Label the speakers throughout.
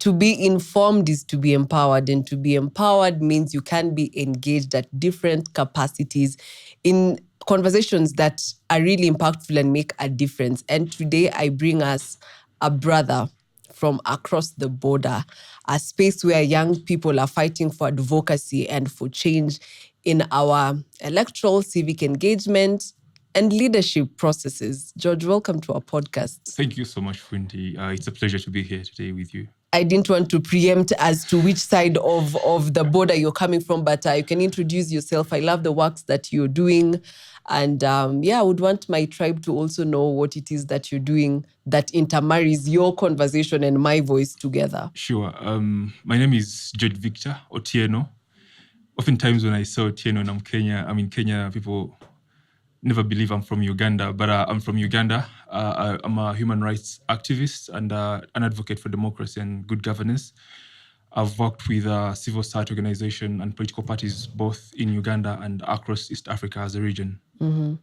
Speaker 1: to be informed is to be empowered, and to be empowered means you can be engaged at different capacities in conversations that are really impactful and make a difference. And today I bring us a brother from across the border, a space where young people are fighting for advocacy and for change in our electoral, civic engagement, and leadership processes. George, welcome to our podcast.
Speaker 2: Thank you so much, Fundi. It's a pleasure to be here today with you.
Speaker 1: I didn't want to preempt as to which side of the border you're coming from, but you can introduce yourself. I love the works that you're doing. And I would want my tribe to also know what it is that you're doing that intermarries your conversation and my voice together.
Speaker 2: Sure. My name is Judge Viictor Otieno. Oftentimes when I say Otieno and I'm Kenya, people never believe I'm from Uganda, but I'm from Uganda. I'm a human rights activist and an advocate for democracy and good governance. I've worked with civil society organizations and political parties both in Uganda and across East Africa as a region.
Speaker 1: Mm-hmm.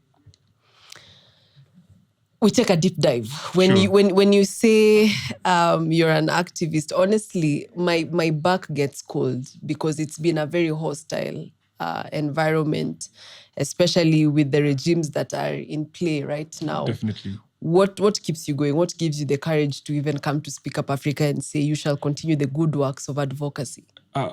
Speaker 1: We take a deep dive. When
Speaker 2: Sure.
Speaker 1: you say you're an activist, honestly, my back gets cold because it's been a very hostile environment, especially with the regimes that are in play right now.
Speaker 2: Definitely.
Speaker 1: What keeps you going? What gives you the courage to even come to Speak Up Afrika and say you shall continue the good works of advocacy?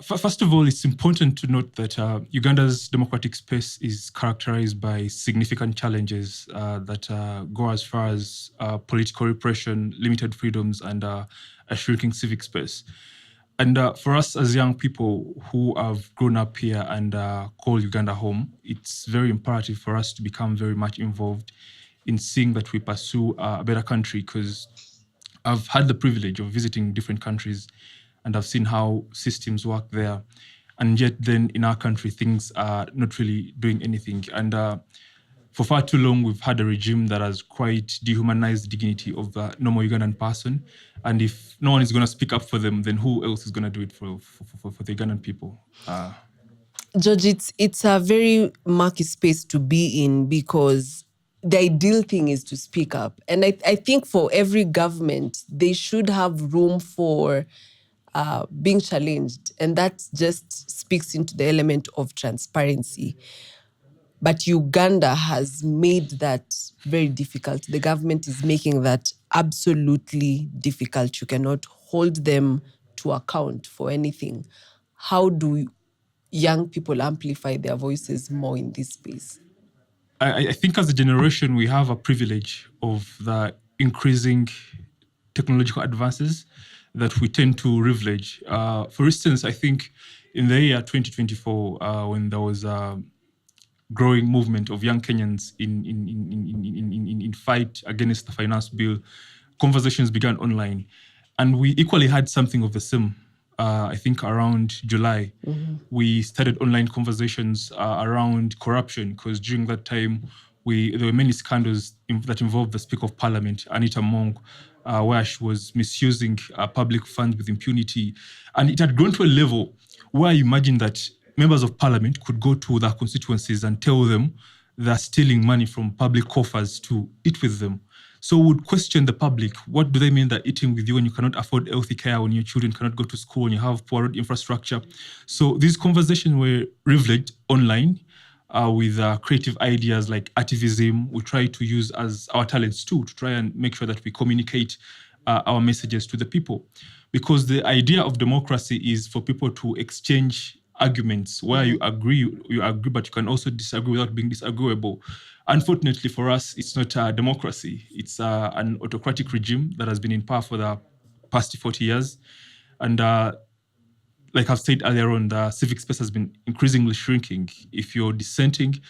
Speaker 2: First of all, it's important to note that Uganda's democratic space is characterized by significant challenges that go as far as political repression, limited freedoms, and a shrinking civic space. And for us as young people who have grown up here and call Uganda home, it's very imperative for us to become very much involved in seeing that we pursue a better country, because I've had the privilege of visiting different countries and I've seen how systems work there. And yet then in our country, things are not really doing anything. And for far too long, we've had a regime that has quite dehumanized the dignity of the normal Ugandan person. And if no one is going to speak up for them, then who else is going to do it for the Ugandan people?
Speaker 1: George, it's a very murky space to be in because the ideal thing is to speak up. And I think for every government, they should have room for being challenged. And that just speaks into the element of transparency. But Uganda has made that very difficult. The government is making that absolutely difficult. You cannot hold them to account for anything. How do young people amplify their voices more in this space?
Speaker 2: I think as a generation, we have a privilege of the increasing technological advances that we tend to privilege. For instance, I think in the year 2024, when there was a growing movement of young Kenyans in fight against the finance bill, conversations began online. And we equally had something of the same. I think around July, we started online conversations around corruption, because during that time, there were many scandals that involved the Speaker of Parliament, Anita Mong, where she was misusing public funds with impunity. And it had grown to a level where you imagine that members of Parliament could go to their constituencies and tell them they're stealing money from public coffers to eat with them. So we would question the public. What do they mean they're eating with you when you cannot afford healthy care, when your children cannot go to school, when you have poor road infrastructure? So these conversations were privileged online with creative ideas like activism. We try to use as our talents too, to try and make sure that we communicate our messages to the people. Because the idea of democracy is for people to exchange arguments where you agree, but you can also disagree without being disagreeable. Unfortunately for us, it's not a democracy. It's an autocratic regime that has been in power for the past 40 years. And like I've said earlier on, the civic space has been increasingly shrinking. If you're dissenting,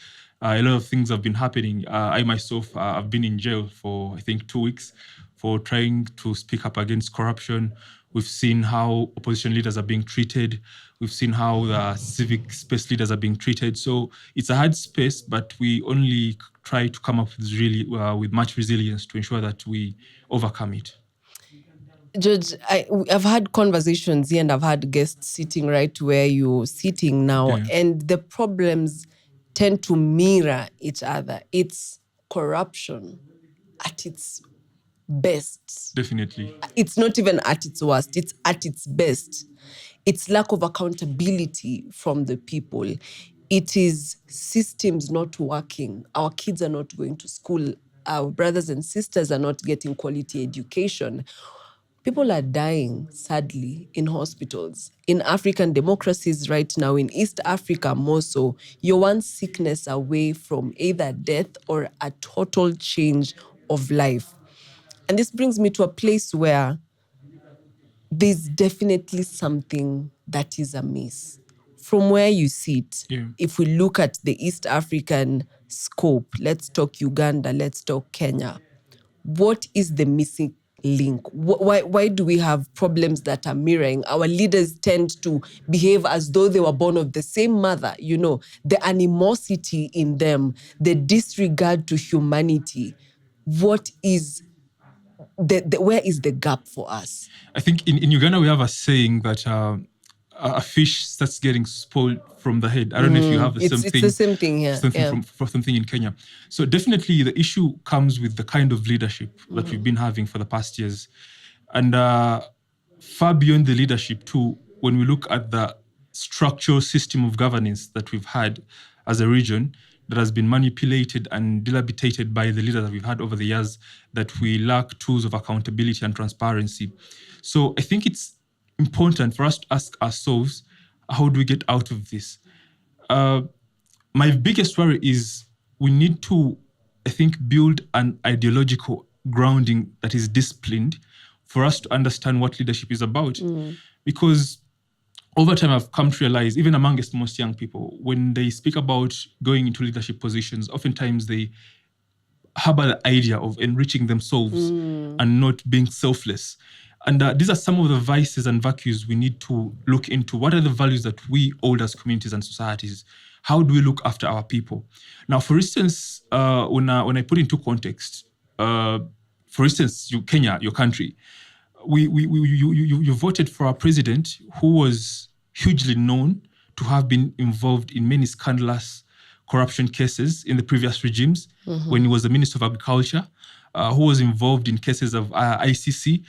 Speaker 2: a lot of things have been happening. I myself, I've been in jail for, I think, 2 weeks for trying to speak up against corruption. We've seen how opposition leaders are being treated. We've seen how the civic space leaders are being treated. So it's a hard space, but we only try to come up with much resilience to ensure that we overcome it.
Speaker 1: George, I've had conversations here and I've had guests sitting right where you're sitting now, and the problems tend to mirror each other. It's corruption at its best.
Speaker 2: Definitely.
Speaker 1: It's not even at its worst, it's at its best. It's lack of accountability from the people. It is systems not working. Our kids are not going to school. Our brothers and sisters are not getting quality education. People are dying, sadly, in hospitals. In African democracies right now, in East Africa more so, you're one sickness away from either death or a total change of life. And this brings me to a place where there's definitely something that is amiss. From where you sit,
Speaker 2: Yeah.
Speaker 1: if we look at the East African scope, let's talk Uganda, let's talk Kenya. What is the missing link? Why do we have problems that are mirroring? Our leaders tend to behave as though they were born of the same mother, the animosity in them, the disregard to humanity. What is where is the gap for us?
Speaker 2: I think in Uganda we have a saying that a fish starts getting spoiled from the head. I don't know if you have the same
Speaker 1: It's
Speaker 2: thing.
Speaker 1: the same thing here.
Speaker 2: For something in Kenya. So definitely the issue comes with the kind of leadership that we've been having for the past years. And far beyond the leadership too, when we look at the structural system of governance that we've had as a region that has been manipulated and dilapidated by the leaders that we've had over the years, that we lack tools of accountability and transparency. So I think it's important for us to ask ourselves, how do we get out of this? My biggest worry is we need to, I think, build an ideological grounding that is disciplined for us to understand what leadership is about. Because over time, I've come to realize, even amongst most young people, when they speak about going into leadership positions, oftentimes they harbor the idea of enriching themselves and not being selfless. And these are some of the vices and vacues we need to look into. What are the values that we hold as communities and societies? How do we look after our people? Now, for instance, when I put into context, for instance, Kenya, your country, you voted for a president who was hugely known to have been involved in many scandalous corruption cases in the previous regimes when he was the Minister of Agriculture, who was involved in cases of ICC.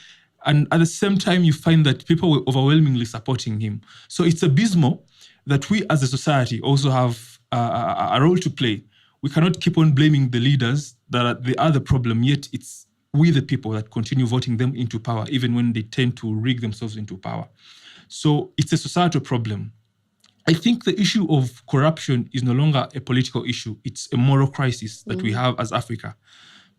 Speaker 2: And at the same time, you find that people were overwhelmingly supporting him. So it's abysmal that we as a society also have a role to play. We cannot keep on blaming the leaders that they are the problem, yet it's we the people that continue voting them into power, even when they tend to rig themselves into power. So it's a societal problem. I think the issue of corruption is no longer a political issue. It's a moral crisis that we have as Africa.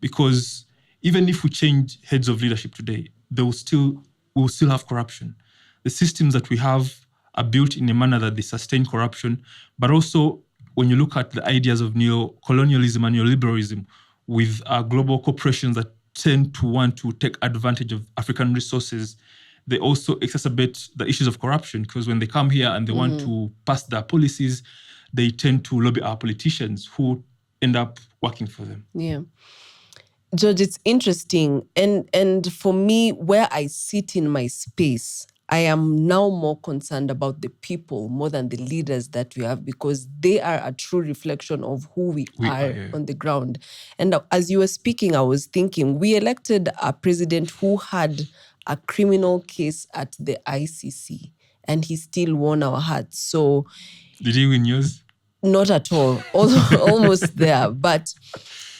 Speaker 2: Because even if we change heads of leadership today, we'll still have corruption. The systems that we have are built in a manner that they sustain corruption. But also, when you look at the ideas of neocolonialism and neoliberalism, with global corporations that tend to want to take advantage of African resources, they also exacerbate the issues of corruption, because when they come here and they want to pass their policies, they tend to lobby our politicians who end up working for them.
Speaker 1: Yeah. George, it's interesting. And for me, where I sit in my space, I am now more concerned about the people more than the leaders that we have, because they are a true reflection of who we are on the ground. And as you were speaking, I was thinking, we elected a president who had a criminal case at the ICC, and he still won our hearts. So,
Speaker 2: did he win yours?
Speaker 1: Not at all. Almost there. But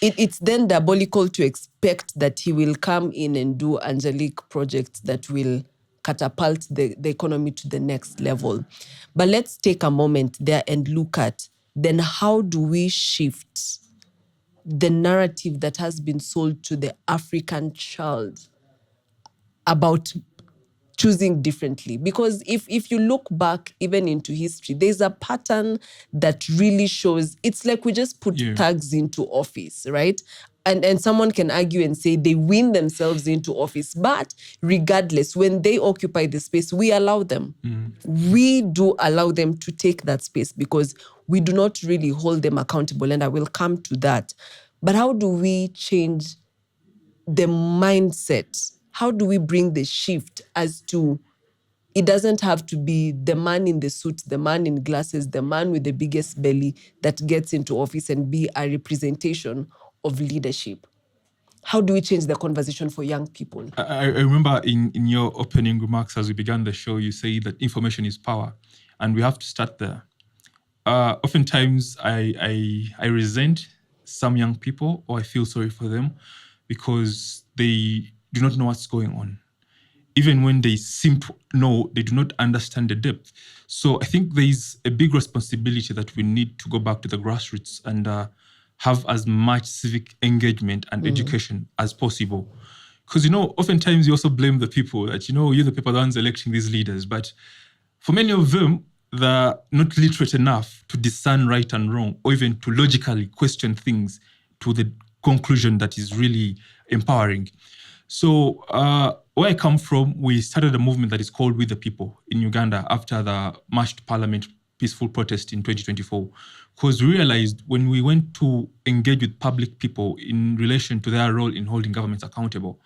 Speaker 1: it's then diabolical to expect that he will come in and do angelic projects that will catapult the economy to the next level. But let's take a moment there and look at then how do we shift the narrative that has been sold to the African child about choosing differently. Because if you look back even into history, there's a pattern that really shows, it's like we just put thugs into office, right? And someone can argue and say they win themselves into office. But regardless, when they occupy the space, we allow them. We do allow them to take that space because we do not really hold them accountable. And I will come to that. But how do we change the mindset? How do we bring the shift as to it doesn't have to be the man in the suit, the man in glasses, the man with the biggest belly that gets into office and be a representation of leadership? How do we change the conversation for young people?
Speaker 2: I remember in your opening remarks as we began the show, you say that information is power, and we have to start there. Oftentimes, I resent some young people, or I feel sorry for them because they do not know what's going on. Even when they seem to know, they do not understand the depth. So I think there is a big responsibility that we need to go back to the grassroots and have as much civic engagement and education as possible. Because, oftentimes you also blame the people that, you're the people that are electing these leaders. But for many of them, they're not literate enough to discern right and wrong, or even to logically question things to the conclusion that is really empowering. So where I come from, we started a movement that is called We the People in Uganda after the March to Parliament peaceful protest in 2024. Because we realized when we went to engage with public people in relation to their role in holding governments accountable,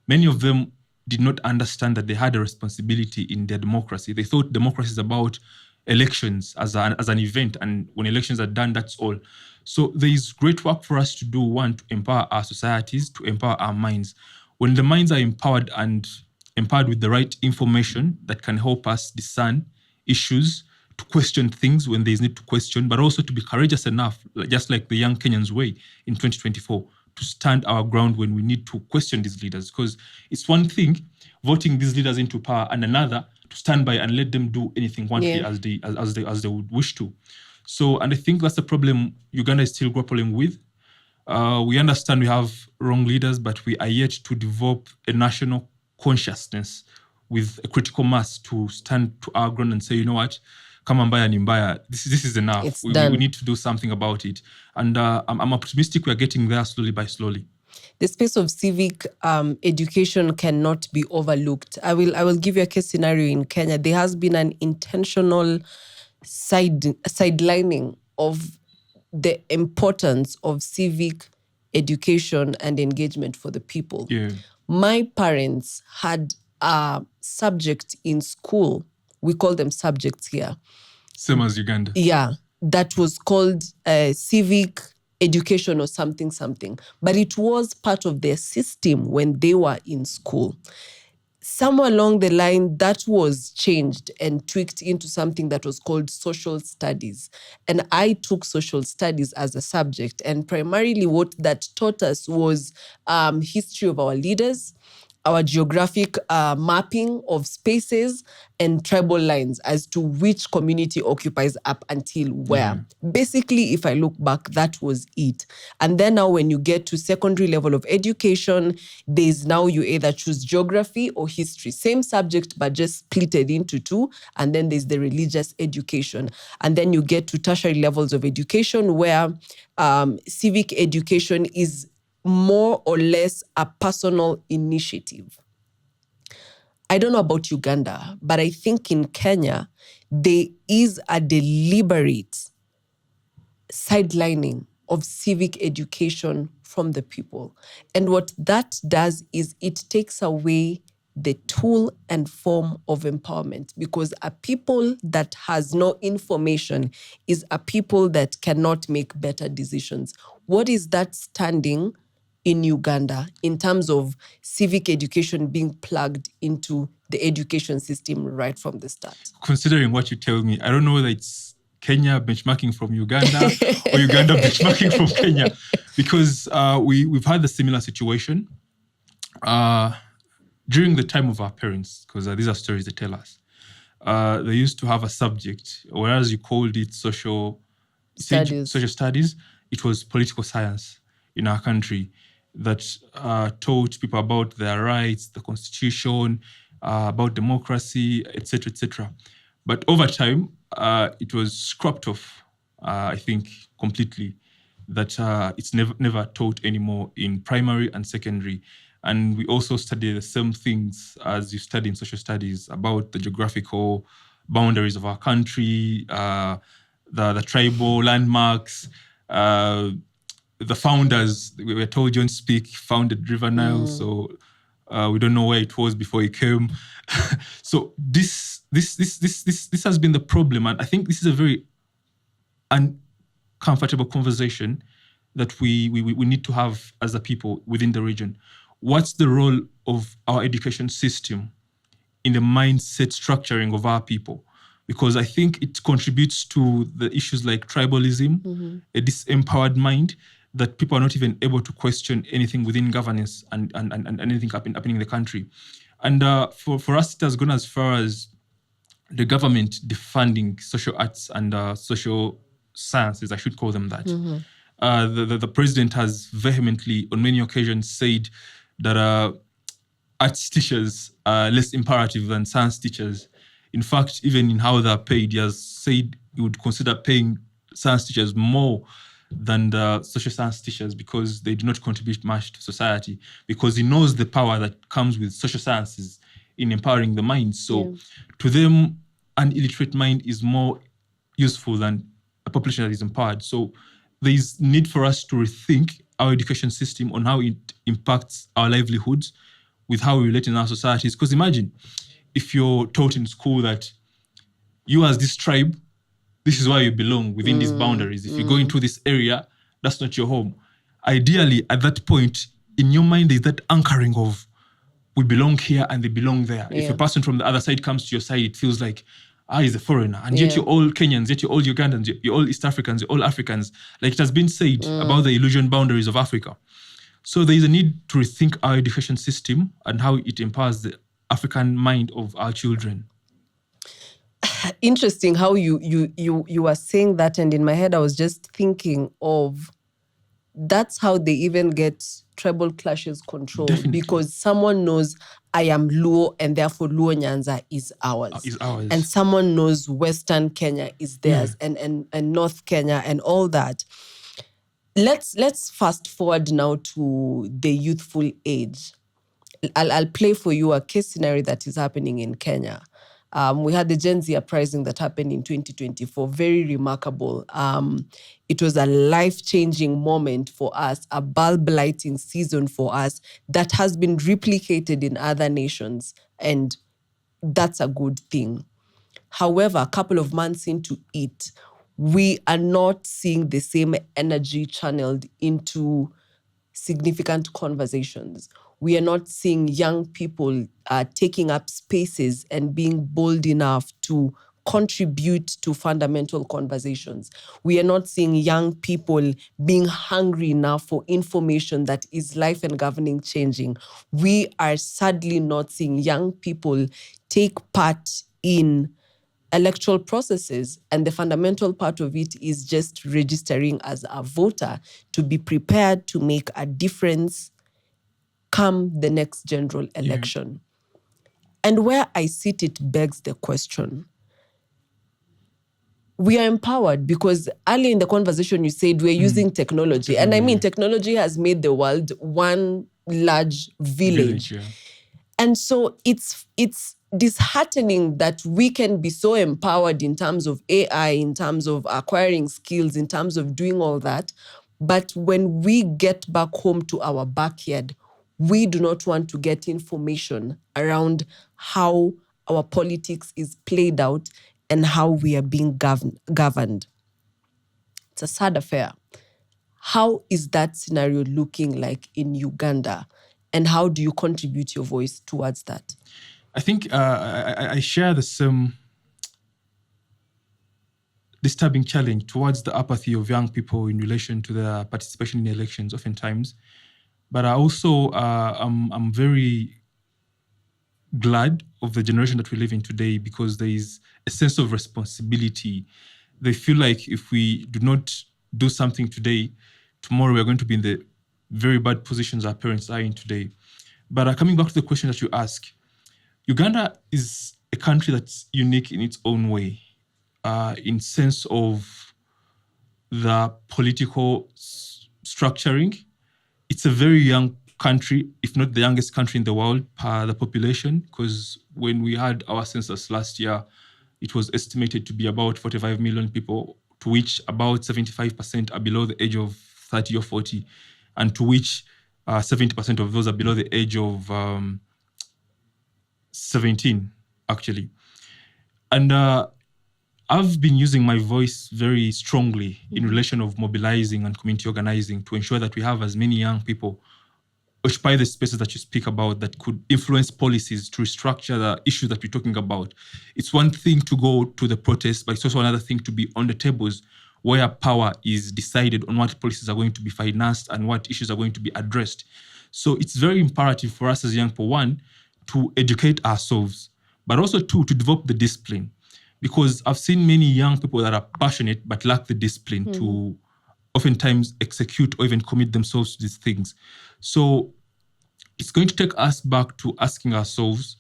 Speaker 2: many of them did not understand that they had a responsibility in their democracy. They thought democracy is about elections as an event, and when elections are done, that's all. So there is great work for us to do, one, to empower our societies, to empower our minds. When the minds are empowered and empowered with the right information that can help us discern issues, to question things when there is need to question, but also to be courageous enough, just like the young Kenyans way in 2024, to stand our ground when we need to question these leaders. Because it's one thing voting these leaders into power, and another to stand by and let them do anything one day as they would wish to. So, and I think that's the problem Uganda is still grappling with. We understand we have wrong leaders, but we are yet to develop a national consciousness with a critical mass to stand to our ground and say, you know what, kama mbaya ni mbaya, this is enough. We need to do something about it. And I'm optimistic we are getting there slowly by slowly.
Speaker 1: The space of civic education cannot be overlooked. I will give you a case scenario in Kenya. There has been an intentional sidelining of the importance of civic education and engagement for the people.
Speaker 2: Yeah.
Speaker 1: My parents had a subject in school. We call them subjects here.
Speaker 2: Same as Uganda.
Speaker 1: Yeah, that was called civic education or something. But it was part of their system when they were in school. Somewhere along the line, that was changed and tweaked into something that was called social studies. And I took social studies as a subject. And primarily what that taught us was history of our leaders, our geographic mapping of spaces and tribal lines as to which community occupies up until where. Basically, if I look back, that was it. And then now when you get to secondary level of education, there's now you either choose geography or history. Same subject, but just splitted into two. And then there's the religious education. And then you get to tertiary levels of education where civic education is more or less a personal initiative. I don't know about Uganda, but I think in Kenya, there is a deliberate sidelining of civic education from the people. And what that does is it takes away the tool and form of empowerment, because a people that has no information is a people that cannot make better decisions. What is that standing in Uganda in terms of civic education being plugged into the education system right from the start?
Speaker 2: Considering what you tell me, I don't know whether it's Kenya benchmarking from Uganda or Uganda benchmarking from Kenya, because we've had a similar situation during the time of our parents, because these are stories they tell us. They used to have a subject, whereas you called it social studies, it was political science in our country that taught people about their rights, the constitution, about democracy, etc., etc. But over time, it was scrapped off, I think, completely, that it's never taught anymore in primary and secondary. And we also study the same things as you study in social studies about the geographical boundaries of our country, the tribal landmarks, the founders. We were told John Speak founded River Nile, so we don't know where it was before he came. So this has been the problem, and I think this is a very uncomfortable conversation that we need to have as a people within the region. What's the role of our education system in the mindset structuring of our people? Because I think it contributes to the issues like tribalism, a disempowered mind, that people are not even able to question anything within governance and anything happening in the country. And for us, it has gone as far as the government defunding social arts and social sciences, I should call them that. The president has vehemently, on many occasions, said that arts teachers are less imperative than science teachers. In fact, even in how they're paid, he has said he would consider paying science teachers more than the social science teachers because they do not contribute much to society, because he knows the power that comes with social sciences in empowering the mind. So to them, an illiterate mind is more useful than a population that is empowered. So there is need for us to rethink our education system on how it impacts our livelihoods with how we relate in our societies. Because imagine if you're taught in school that you as this tribe, this is where you belong within these boundaries. If you go into this area, that's not your home. Ideally, at that point, in your mind, there's that anchoring of we belong here and they belong there. If a person from the other side comes to your side, it feels like, he's a foreigner. And yet you're all Kenyans, yet you're all Ugandans, you're all East Africans, you're all Africans. Like it has been said about the illusion boundaries of Africa. So there is a need to rethink our education system and how it empowers the African mind of our children.
Speaker 1: Interesting how you were saying that, and in my head I was just thinking of that's how they even get tribal clashes controlled.
Speaker 2: Definitely.
Speaker 1: Because someone knows I am Luo and therefore Luo Nyanza is ours. And someone knows Western Kenya is theirs and North Kenya and all that. Let's fast forward now to the youthful age. I'll play for you a case scenario that is happening in Kenya. We had the Gen Z uprising that happened in 2024. Very remarkable. It was a life-changing moment for us, a bulb-lighting season for us that has been replicated in other nations. And that's a good thing. However, a couple of months into it, we are not seeing the same energy channeled into significant conversations. We are not seeing young people taking up spaces and being bold enough to contribute to fundamental conversations. We are not seeing young people being hungry enough for information that is life and governing changing. We are sadly not seeing young people take part in electoral processes. And the fundamental part of it is just registering as a voter to be prepared to make a difference come the next general election. And where I sit, it begs the question. We are empowered because earlier in the conversation you said we're using technology. And I mean, technology has made the world one large village. And so it's disheartening that we can be so empowered in terms of AI, in terms of acquiring skills, in terms of doing all that. But when we get back home to our backyard, we do not want to get information around how our politics is played out and how we are being governed. It's a sad affair. How is that scenario looking like in Uganda? And how do you contribute your voice towards that?
Speaker 2: I think I share the same disturbing challenge towards the apathy of young people in relation to their participation in elections oftentimes. But I also, I'm very glad of the generation that we live in today because there is a sense of responsibility. They feel like if we do not do something today, tomorrow we're going to be in the very bad positions our parents are in today. But coming back to the question that you ask, Uganda is a country that's unique in its own way, in sense of the political structuring. It's a very young country, if not the youngest country in the world per the population, because when we had our census last year, it was estimated to be about 45 million people, to which about 75% are below the age of 30 or 40, and to which 70% of those are below the age of 17, actually. And I've been using my voice very strongly in relation of mobilizing and community organizing to ensure that we have as many young people occupy the spaces that you speak about that could influence policies to restructure the issues that we're talking about. It's one thing to go to the protests, but it's also another thing to be on the tables where power is decided on what policies are going to be financed and what issues are going to be addressed. So it's very imperative for us as young people, one, to educate ourselves, but also two, to develop the discipline. Because I've seen many young people that are passionate but lack the discipline to oftentimes execute or even commit themselves to these things. So it's going to take us back to asking ourselves,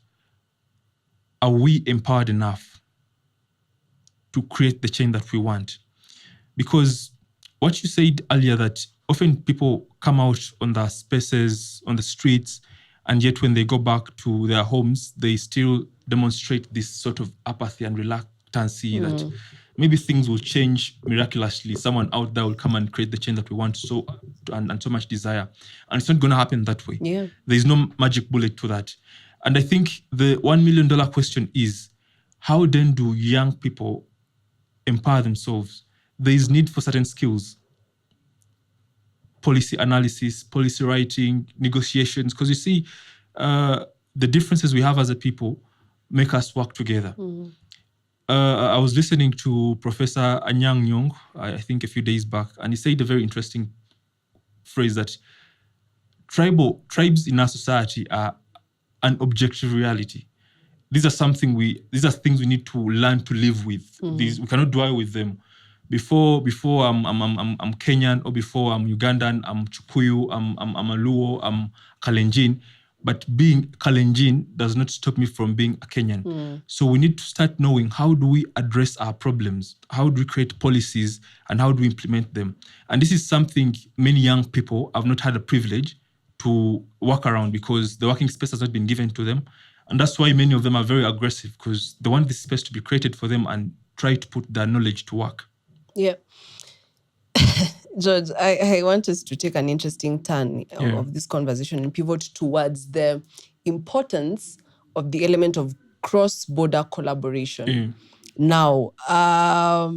Speaker 2: are we empowered enough to create the change that we want? Because what you said earlier, that often people come out on the spaces, on the streets, and yet when they go back to their homes, they still demonstrate this sort of apathy and reluctancy that maybe things will change miraculously. Someone out there will come and create the change that we want and so much desire. And it's not going to happen that way.
Speaker 1: Yeah.
Speaker 2: There's no magic bullet to that. And I think the $1 million question is, how then do young people empower themselves? There is need for certain skills. Policy analysis, policy writing, negotiations. Because you see, the differences we have as a people make us work together. I was listening to Professor Anyang Nyong, I think a few days back, and he said a very interesting phrase that tribes in our society are an objective reality. These are things we need to learn to live with. We cannot dwell with them. Before I'm Kenyan, or before I'm Ugandan, I'm Chukuyu, I'm a Luo, I'm Kalenjin. But being Kalenjin does not stop me from being a Kenyan. So we need to start knowing, how do we address our problems? How do we create policies and how do we implement them? And this is something many young people have not had a privilege to work around, because the working space has not been given to them. And that's why many of them are very aggressive, because they want this space to be created for them and try to put their knowledge to work.
Speaker 1: Yeah. George, I want us to take an interesting turn of this conversation and pivot towards the importance of the element of cross-border collaboration. Now, our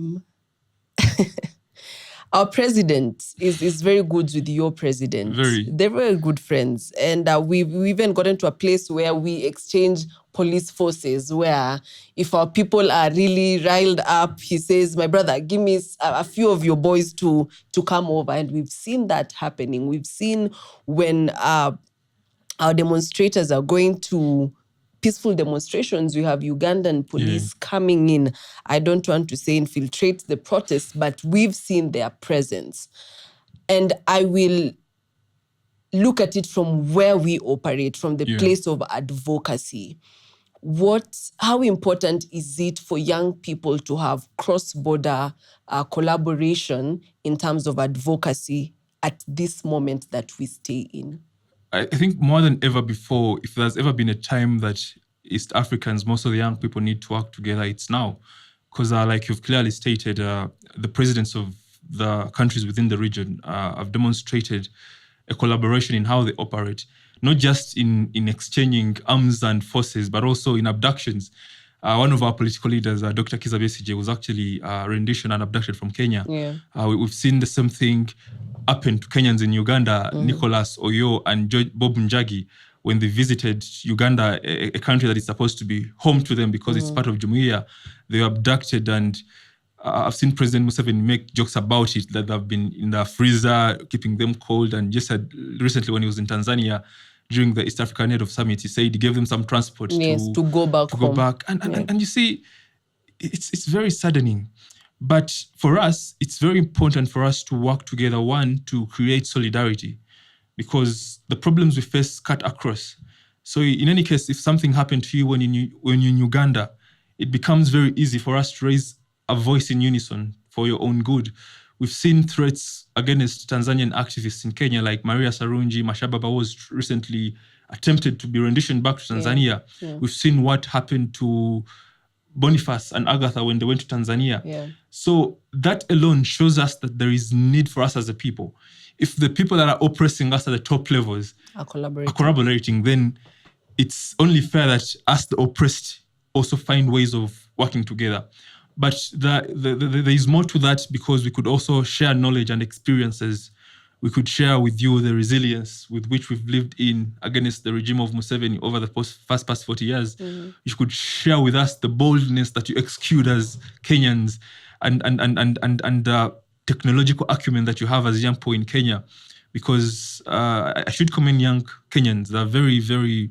Speaker 1: president is very good with your president. They're very good friends. And we've even gotten to a place where we exchange police forces, where if our people are really riled up, he says, my brother, give me a few of your boys to come over. And we've seen that happening. We've seen when our demonstrators are going to peaceful demonstrations, we have Ugandan police coming in. I don't want to say infiltrate the protests, but we've seen their presence. And I will look at it from where we operate, from the place of advocacy. How important is it for young people to have cross-border collaboration in terms of advocacy at this moment that we stay in?
Speaker 2: I think more than ever before, if there's ever been a time that East Africans, most of the young people, need to work together, it's now. Because like you've clearly stated, the presidents of the countries within the region have demonstrated a collaboration in how they operate, not just in exchanging arms and forces, but also in abductions. One of our political leaders, Dr. Kizza Besigye, was actually rendition and abducted from Kenya. We've seen the same thing happen to Kenyans in Uganda, Nicholas Oyo and Bob Njagi, when they visited Uganda, a country that is supposed to be home to them because it's part of Jumuiya. They were abducted, and I've seen President Museveni make jokes about it, that they've been in the freezer, keeping them cold. And just said recently when he was in Tanzania, during the East African Head of Summit, he said he gave them some transport
Speaker 1: to go back.
Speaker 2: And you see, it's very saddening. But for us, it's very important for us to work together, one, to create solidarity, because the problems we face cut across. So in any case, if something happened to you when you're in Uganda, it becomes very easy for us to raise a voice in unison for your own good. We've seen threats against Tanzanian activists in Kenya, like Maria Sarungi. Mashababa was recently attempted to be renditioned back to Tanzania. We've seen what happened to Boniface and Agatha when they went to Tanzania. So that alone shows us that there is need for us as a people. If the people that are oppressing us at the top levels are collaborating, then it's only fair that us, the oppressed, also find ways of working together. But there is more to that, because we could also share knowledge and experiences. We could share with you the resilience with which we've lived in against the regime of Museveni over the past 40 years. You could share with us the boldness that you exude as Kenyans, and technological acumen that you have as young people in Kenya. Because I should commend young Kenyans. They're very, very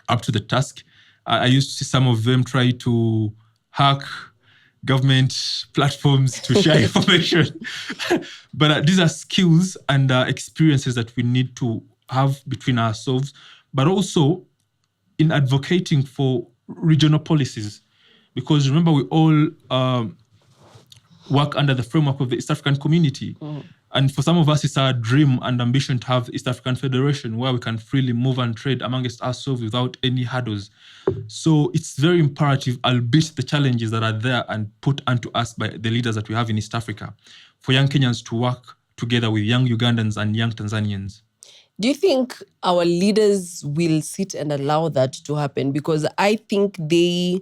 Speaker 2: up to the task. I used to see some of them try to hack government platforms to share information. But these are skills and experiences that we need to have between ourselves, but also in advocating for regional policies. Because remember, we all work under the framework of the East African community. And for some of us, it's our dream and ambition to have the East African Federation, where we can freely move and trade amongst ourselves without any hurdles. So it's very imperative, albeit the challenges that are there and put unto us by the leaders that we have in East Africa, for young Kenyans to work together with young Ugandans and young Tanzanians.
Speaker 1: Do you think our leaders will sit and allow that to happen? Because I think they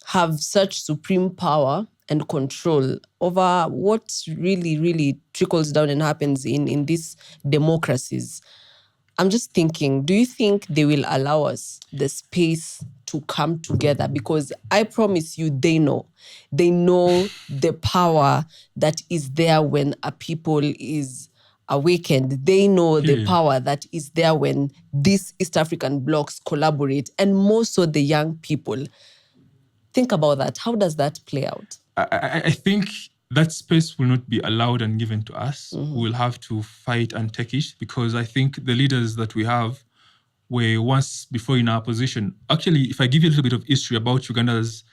Speaker 1: have such supreme power and control over what really, really trickles down and happens in these democracies. I'm just thinking, do you think they will allow us the space to come together? Because I promise you, they know. They know the power that is there when a people is awakened. They know the power that is there when these East African blocs collaborate, and more so the young people. Think about that. How does that play out?
Speaker 2: I think that space will not be allowed and given to us. We will have to fight and take it, because I think the leaders that we have were once before in our position. Actually, if I give you a little bit of history about Uganda's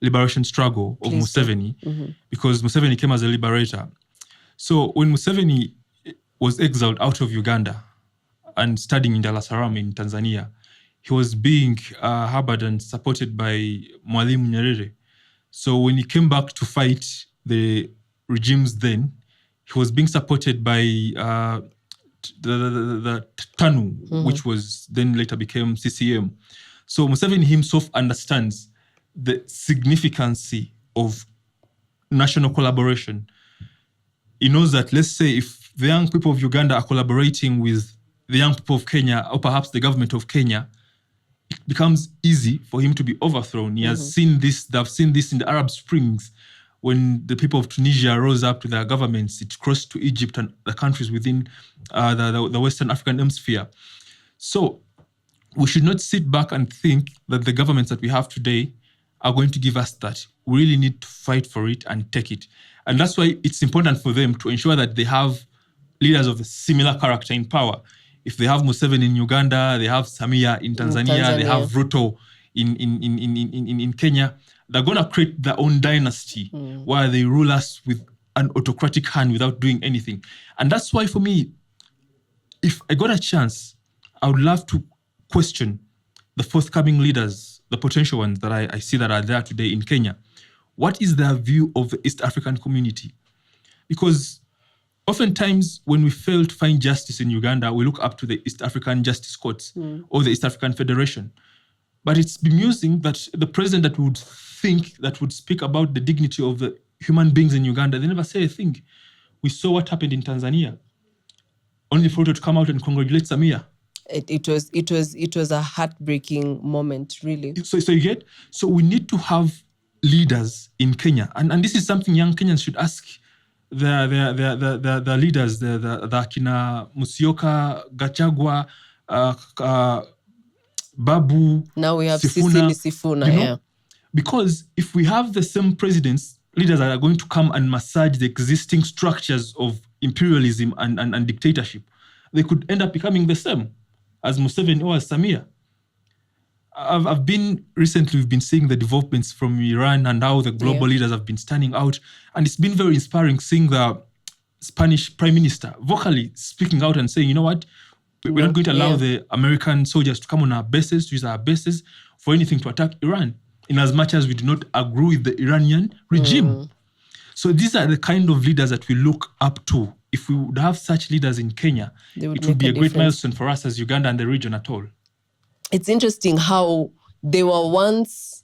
Speaker 2: liberation struggle of Museveni, because Museveni came as a liberator. So when Museveni was exiled out of Uganda and studying in Dar es Salaam in Tanzania, he was being harbored and supported by Mwalimu Nyerere. So when he came back to fight the regimes then, he was being supported by the TANU, which was then later became CCM. So Museveni himself understands the significance of national collaboration. He knows that, let's say, if the young people of Uganda are collaborating with the young people of Kenya, or perhaps the government of Kenya, it becomes easy for him to be overthrown. He has seen this, they've seen this in the Arab Springs, when the people of Tunisia rose up to their governments. It crossed to Egypt and the countries within the Western African hemisphere. So we should not sit back and think that the governments that we have today are going to give us that. We really need to fight for it and take it. And that's why it's important for them to ensure that they have leaders of a similar character in power. If they have Museveni in Uganda, they have Samia in Tanzania, they have Ruto in Kenya, they're going to create their own dynasty where they rule us with an autocratic hand without doing anything. And that's why, for me, if I got a chance, I would love to question the forthcoming leaders, the potential ones that I see that are there today in Kenya. What is their view of the East African community? Because oftentimes, when we fail to find justice in Uganda, we look up to the East African Justice Courts or the East African Federation. But it's bemusing that the president that would think, that would speak about the dignity of the human beings in Uganda, they never say a thing. We saw what happened in Tanzania, only for Ruto to come out and congratulate Samia.
Speaker 1: It was a heartbreaking moment, really.
Speaker 2: So you get? So we need to have leaders in Kenya. And this is something young Kenyans should ask the leaders, the Kina Musyoka, Gachagua, Babu,
Speaker 1: now we have
Speaker 2: Sifuna,
Speaker 1: yeah.
Speaker 2: Because if we have the same presidents, leaders that are going to come and massage the existing structures of imperialism and dictatorship, they could end up becoming the same as Museveni or as Samia. We've been seeing the developments from Iran and how the global leaders have been standing out. And it's been very inspiring seeing the Spanish Prime Minister vocally speaking out and saying, you know what, we're not going to allow the American soldiers to come on our bases, to use our bases for anything to attack Iran, in as much as we do not agree with the Iranian regime. So these are the kind of leaders that we look up to. If we would have such leaders in Kenya, it would be a great milestone for us as Uganda and the region at all.
Speaker 1: It's interesting how they were once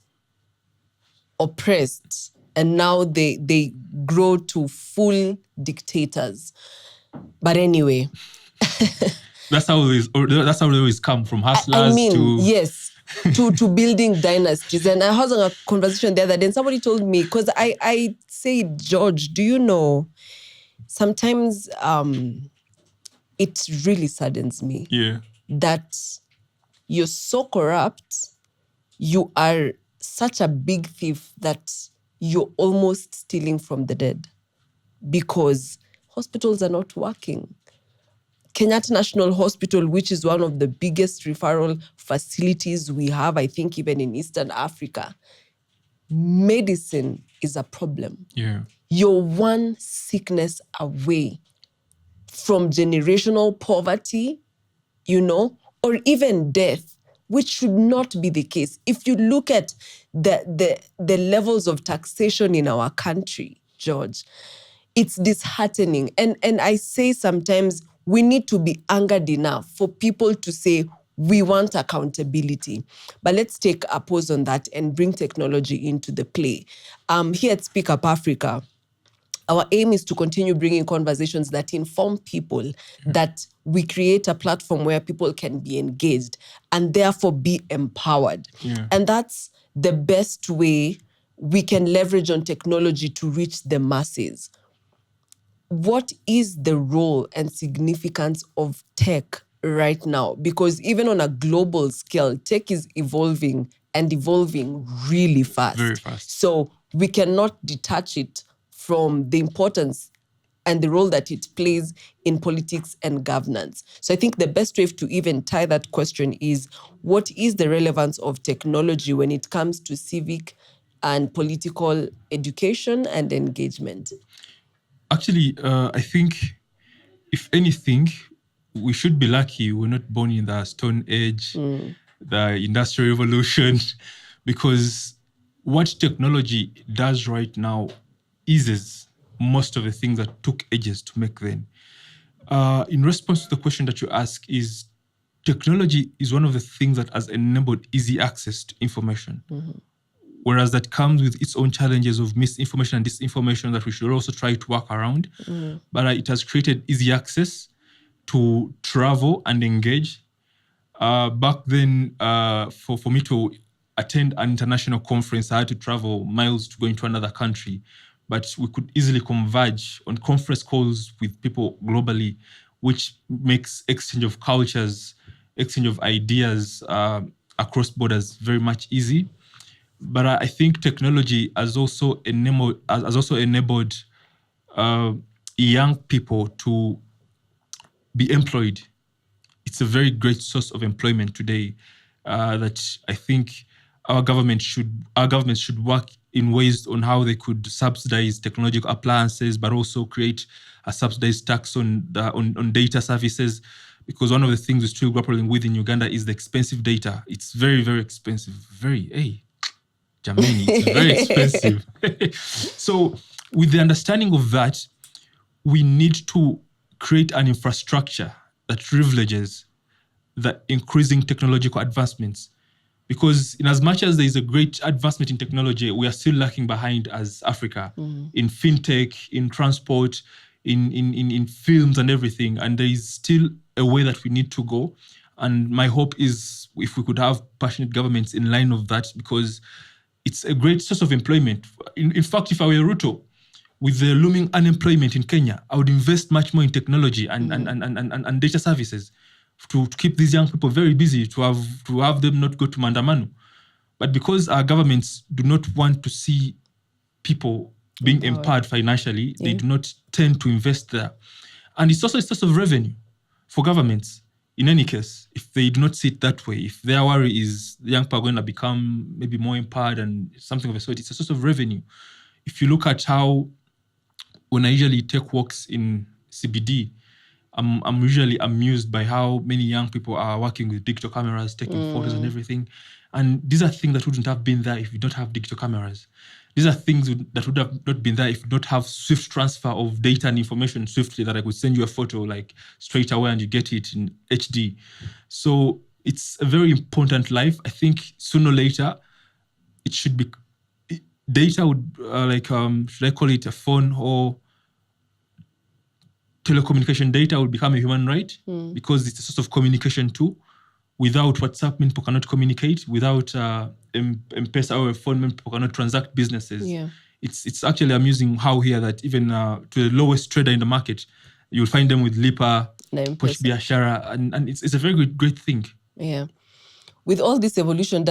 Speaker 1: oppressed and now they grow to full dictators. But anyway,
Speaker 2: That's how they always come from hustlers to
Speaker 1: yes, to building dynasties. And I was on a conversation the other day, and somebody told me, because I say, George, do you know, sometimes it really saddens me that you're so corrupt, you are such a big thief that you're almost stealing from the dead because hospitals are not working. Kenyatta National Hospital, which is one of the biggest referral facilities we have, I think even in Eastern Africa, medicine is a problem.
Speaker 2: Yeah.
Speaker 1: You're one sickness away from generational poverty, or even death, which should not be the case. If you look at the levels of taxation in our country, George, it's disheartening. And I say sometimes we need to be angered enough for people to say, we want accountability. But let's take a pause on that and bring technology into the play. Here at Speak Up Afrika, our aim is to continue bringing conversations that inform people, that we create a platform where people can be engaged and therefore be empowered.
Speaker 2: Yeah.
Speaker 1: And that's the best way we can leverage on technology to reach the masses. What is the role and significance of tech right now? Because even on a global scale, tech is evolving and evolving really fast.
Speaker 2: Very fast.
Speaker 1: So we cannot detach it from the importance and the role that it plays in politics and governance. So I think the best way to even tie that question is, what is the relevance of technology when it comes to civic and political education and engagement?
Speaker 2: Actually, I think, if anything, we should be lucky we're not born in the Stone Age, the Industrial Revolution, because what technology does right now eases most of the things that took ages to make then. In response to the question that you ask, is technology is one of the things that has enabled easy access to information. Whereas that comes with its own challenges of misinformation and disinformation that we should also try to work around. But it has created easy access to travel and engage. Back then, for me to attend an international conference, I had to travel miles to go into another country. But we could easily converge on conference calls with people globally, which makes exchange of cultures, exchange of ideas across borders very much easy. But I think technology has also enabled young people to be employed. It's a very great source of employment today that I think our government should work in ways on how they could subsidize technological appliances, but also create a subsidized tax on data services. Because one of the things we're still grappling with in Uganda is the expensive data. It's very, very expensive. Jamani, it's very expensive. So with the understanding of that, we need to create an infrastructure that privileges the increasing technological advancements. Because in as much as there is a great advancement in technology, we are still lacking behind as Africa in fintech, in transport, in films and everything. And there is still a way that we need to go. And my hope is if we could have passionate governments in line of that, because it's a great source of employment. In fact, if I were Ruto, with the looming unemployment in Kenya, I would invest much more in technology and data services to keep these young people very busy, to have them not go to Mandamanu. But because our governments do not want to see people being empowered financially, they do not tend to invest there. And it's also a source of revenue for governments. In any case, if they do not see it that way, if their worry is the young people are going to become maybe more empowered and something of a sort, it's a source of revenue. If you look at how, when I usually take walks in CBD, I'm usually amused by how many young people are working with digital cameras, taking photos and everything. And these are things that wouldn't have been there if we don't have digital cameras. These are things that would have not been there if we don't have swift transfer of data and information swiftly, that I could send you a photo like straight away and you get it in HD. So it's a very important life. I think sooner or later, it should be, data would should I call it a phone or telecommunication data would become a human right because it's a source of communication too. Without WhatsApp, people cannot communicate. Without M-Pesa or a phone, people cannot transact businesses.
Speaker 1: Yeah.
Speaker 2: It's actually amusing how here that even to the lowest trader in the market, you'll find them with Lipa, Poch Biashara, and it's a very great thing.
Speaker 1: Yeah. With all this evolution, it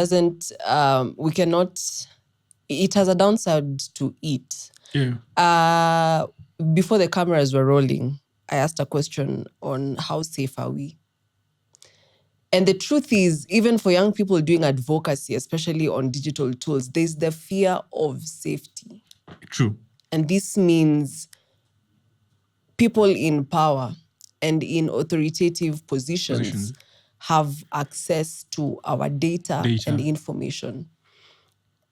Speaker 1: has a downside to it.
Speaker 2: Yeah.
Speaker 1: Before the cameras were rolling, I asked a question on how safe are we? And the truth is, even for young people doing advocacy, especially on digital tools, there's the fear of safety.
Speaker 2: True.
Speaker 1: And this means people in power and in authoritative positions have access to our data and information.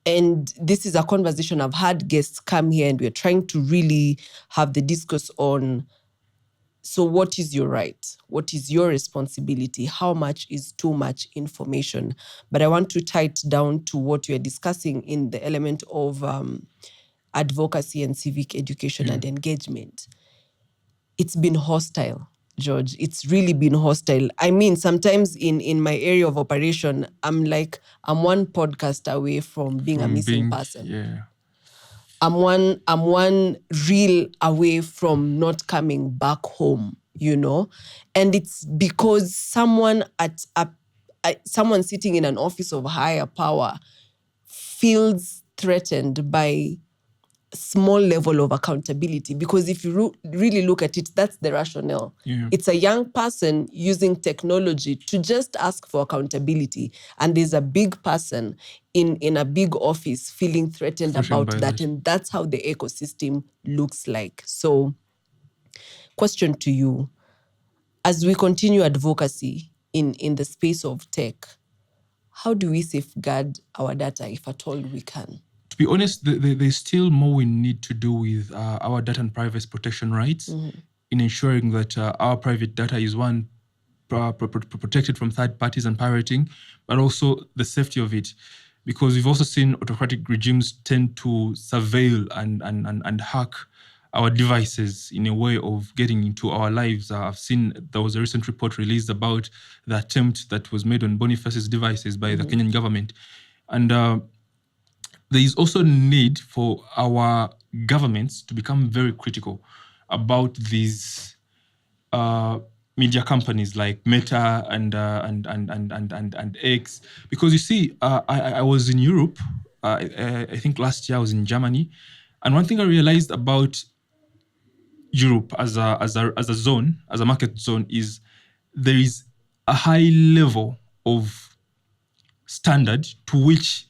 Speaker 1: And this is a conversation I've had guests come here and we're trying to really have the discourse on, so what is your right? What is your responsibility? How much is too much information? But I want to tie it down to what you're discussing in the element of advocacy and civic education and engagement. It's been hostile, George. It's really been hostile. I mean, sometimes in my area of operation, I'm one podcast away from being a missing person.
Speaker 2: Yeah.
Speaker 1: I'm one reel away from not coming back home, and it's because someone someone sitting in an office of higher power feels threatened by small level of accountability. Because if you really look at it, that's the rationale.
Speaker 2: Yeah.
Speaker 1: It's a young person using technology to just ask for accountability, and there's a big person in a big office feeling threatened about that, and that's how the ecosystem looks like. So, question to you, as we continue advocacy in the space of tech, how do we safeguard our data, if at all we can?
Speaker 2: To be honest, there's still more we need to do with our data and privacy protection rights in ensuring that our private data is one, protected from third parties and pirating, but also the safety of it. Because we've also seen autocratic regimes tend to surveil and hack our devices in a way of getting into our lives. I've seen there was a recent report released about the attempt that was made on Boniface's devices by the Kenyan government. And there is also need for our governments to become very critical about these media companies like Meta and X, because you see, I was in Europe. I think last year I was in Germany, and one thing I realized about Europe as a zone, as a market zone, is there is a high level of standard to which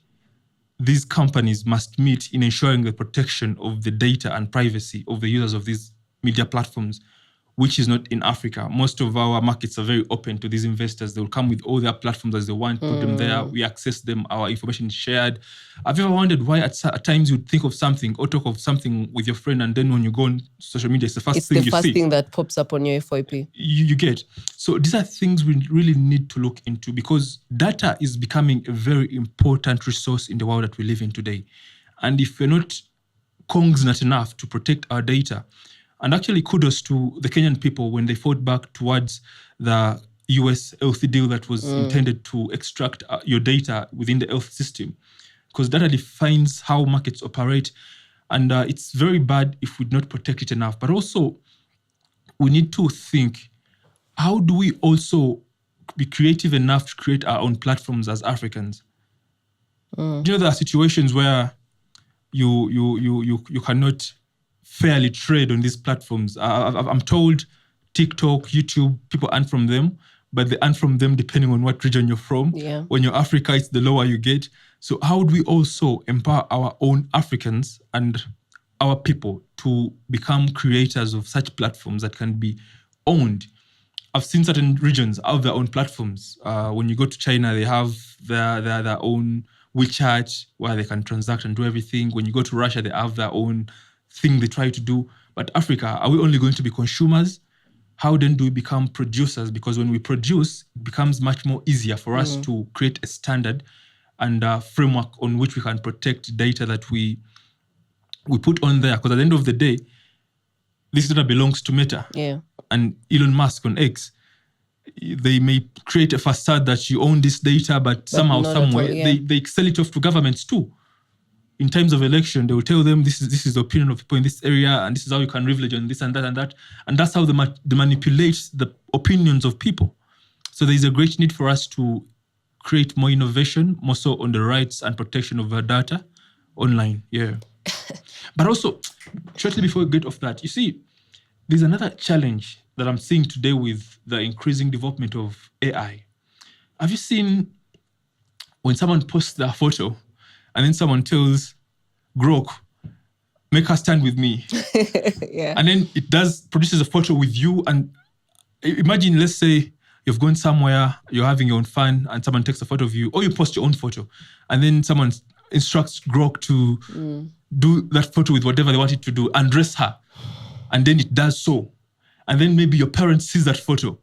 Speaker 2: these companies must meet in ensuring the protection of the data and privacy of the users of these media platforms, which is not in Africa. Most of our markets are very open to these investors. They'll come with all their platforms as they want, put them there, we access them, our information is shared. Have you ever wondered why at times you think of something or talk of something with your friend, and then when you go on social media, it's the first thing you see?
Speaker 1: It's the first thing that pops up on your FYP.
Speaker 2: You get. So these are things we really need to look into, because data is becoming a very important resource in the world that we live in today. And if we're not cognizant enough to protect our data, and actually kudos to the Kenyan people when they fought back towards the US health deal that was intended to extract your data within the health system, because data defines how markets operate. And it's very bad if we do not protect it enough. But also, we need to think, how do we also be creative enough to create our own platforms as Africans? There are situations where you cannot fairly trade on these platforms. I'm told TikTok, YouTube, people earn from them, but they earn from them depending on what region you're from.
Speaker 1: Yeah.
Speaker 2: When you're Africa, it's the lower you get. So how do we also empower our own Africans and our people to become creators of such platforms that can be owned? I've seen certain regions have their own platforms. When you go to China, they have their own WeChat where they can transact and do everything. When you go to Russia, they have their own thing they try to do. But Africa, are we only going to be consumers? How then do we become producers? Because when we produce, it becomes much more easier for us to create a standard and a framework on which we can protect data that we put on there. Because at the end of the day, this data belongs to Meta and Elon Musk on X. They may create a facade that you own this data, but somehow, somewhere, they sell it off to governments too. In times of election, they will tell them this is the opinion of people in this area, and this is how you can privilege on this and that and that. And that's how they manipulate the opinions of people. So there is a great need for us to create more innovation, more so on the rights and protection of our data online. Yeah. But also, shortly before we get off that, you see, there's another challenge that I'm seeing today with the increasing development of AI. Have you seen when someone posts their photo and then someone tells Grok, make her stand with me? And then it produces a photo with you. And imagine, let's say you've gone somewhere, you're having your own fun, and someone takes a photo of you, or you post your own photo, and then someone instructs Grok to do that photo with whatever they want it to do, and dress her. And then it does so. And then maybe your parents sees that photo.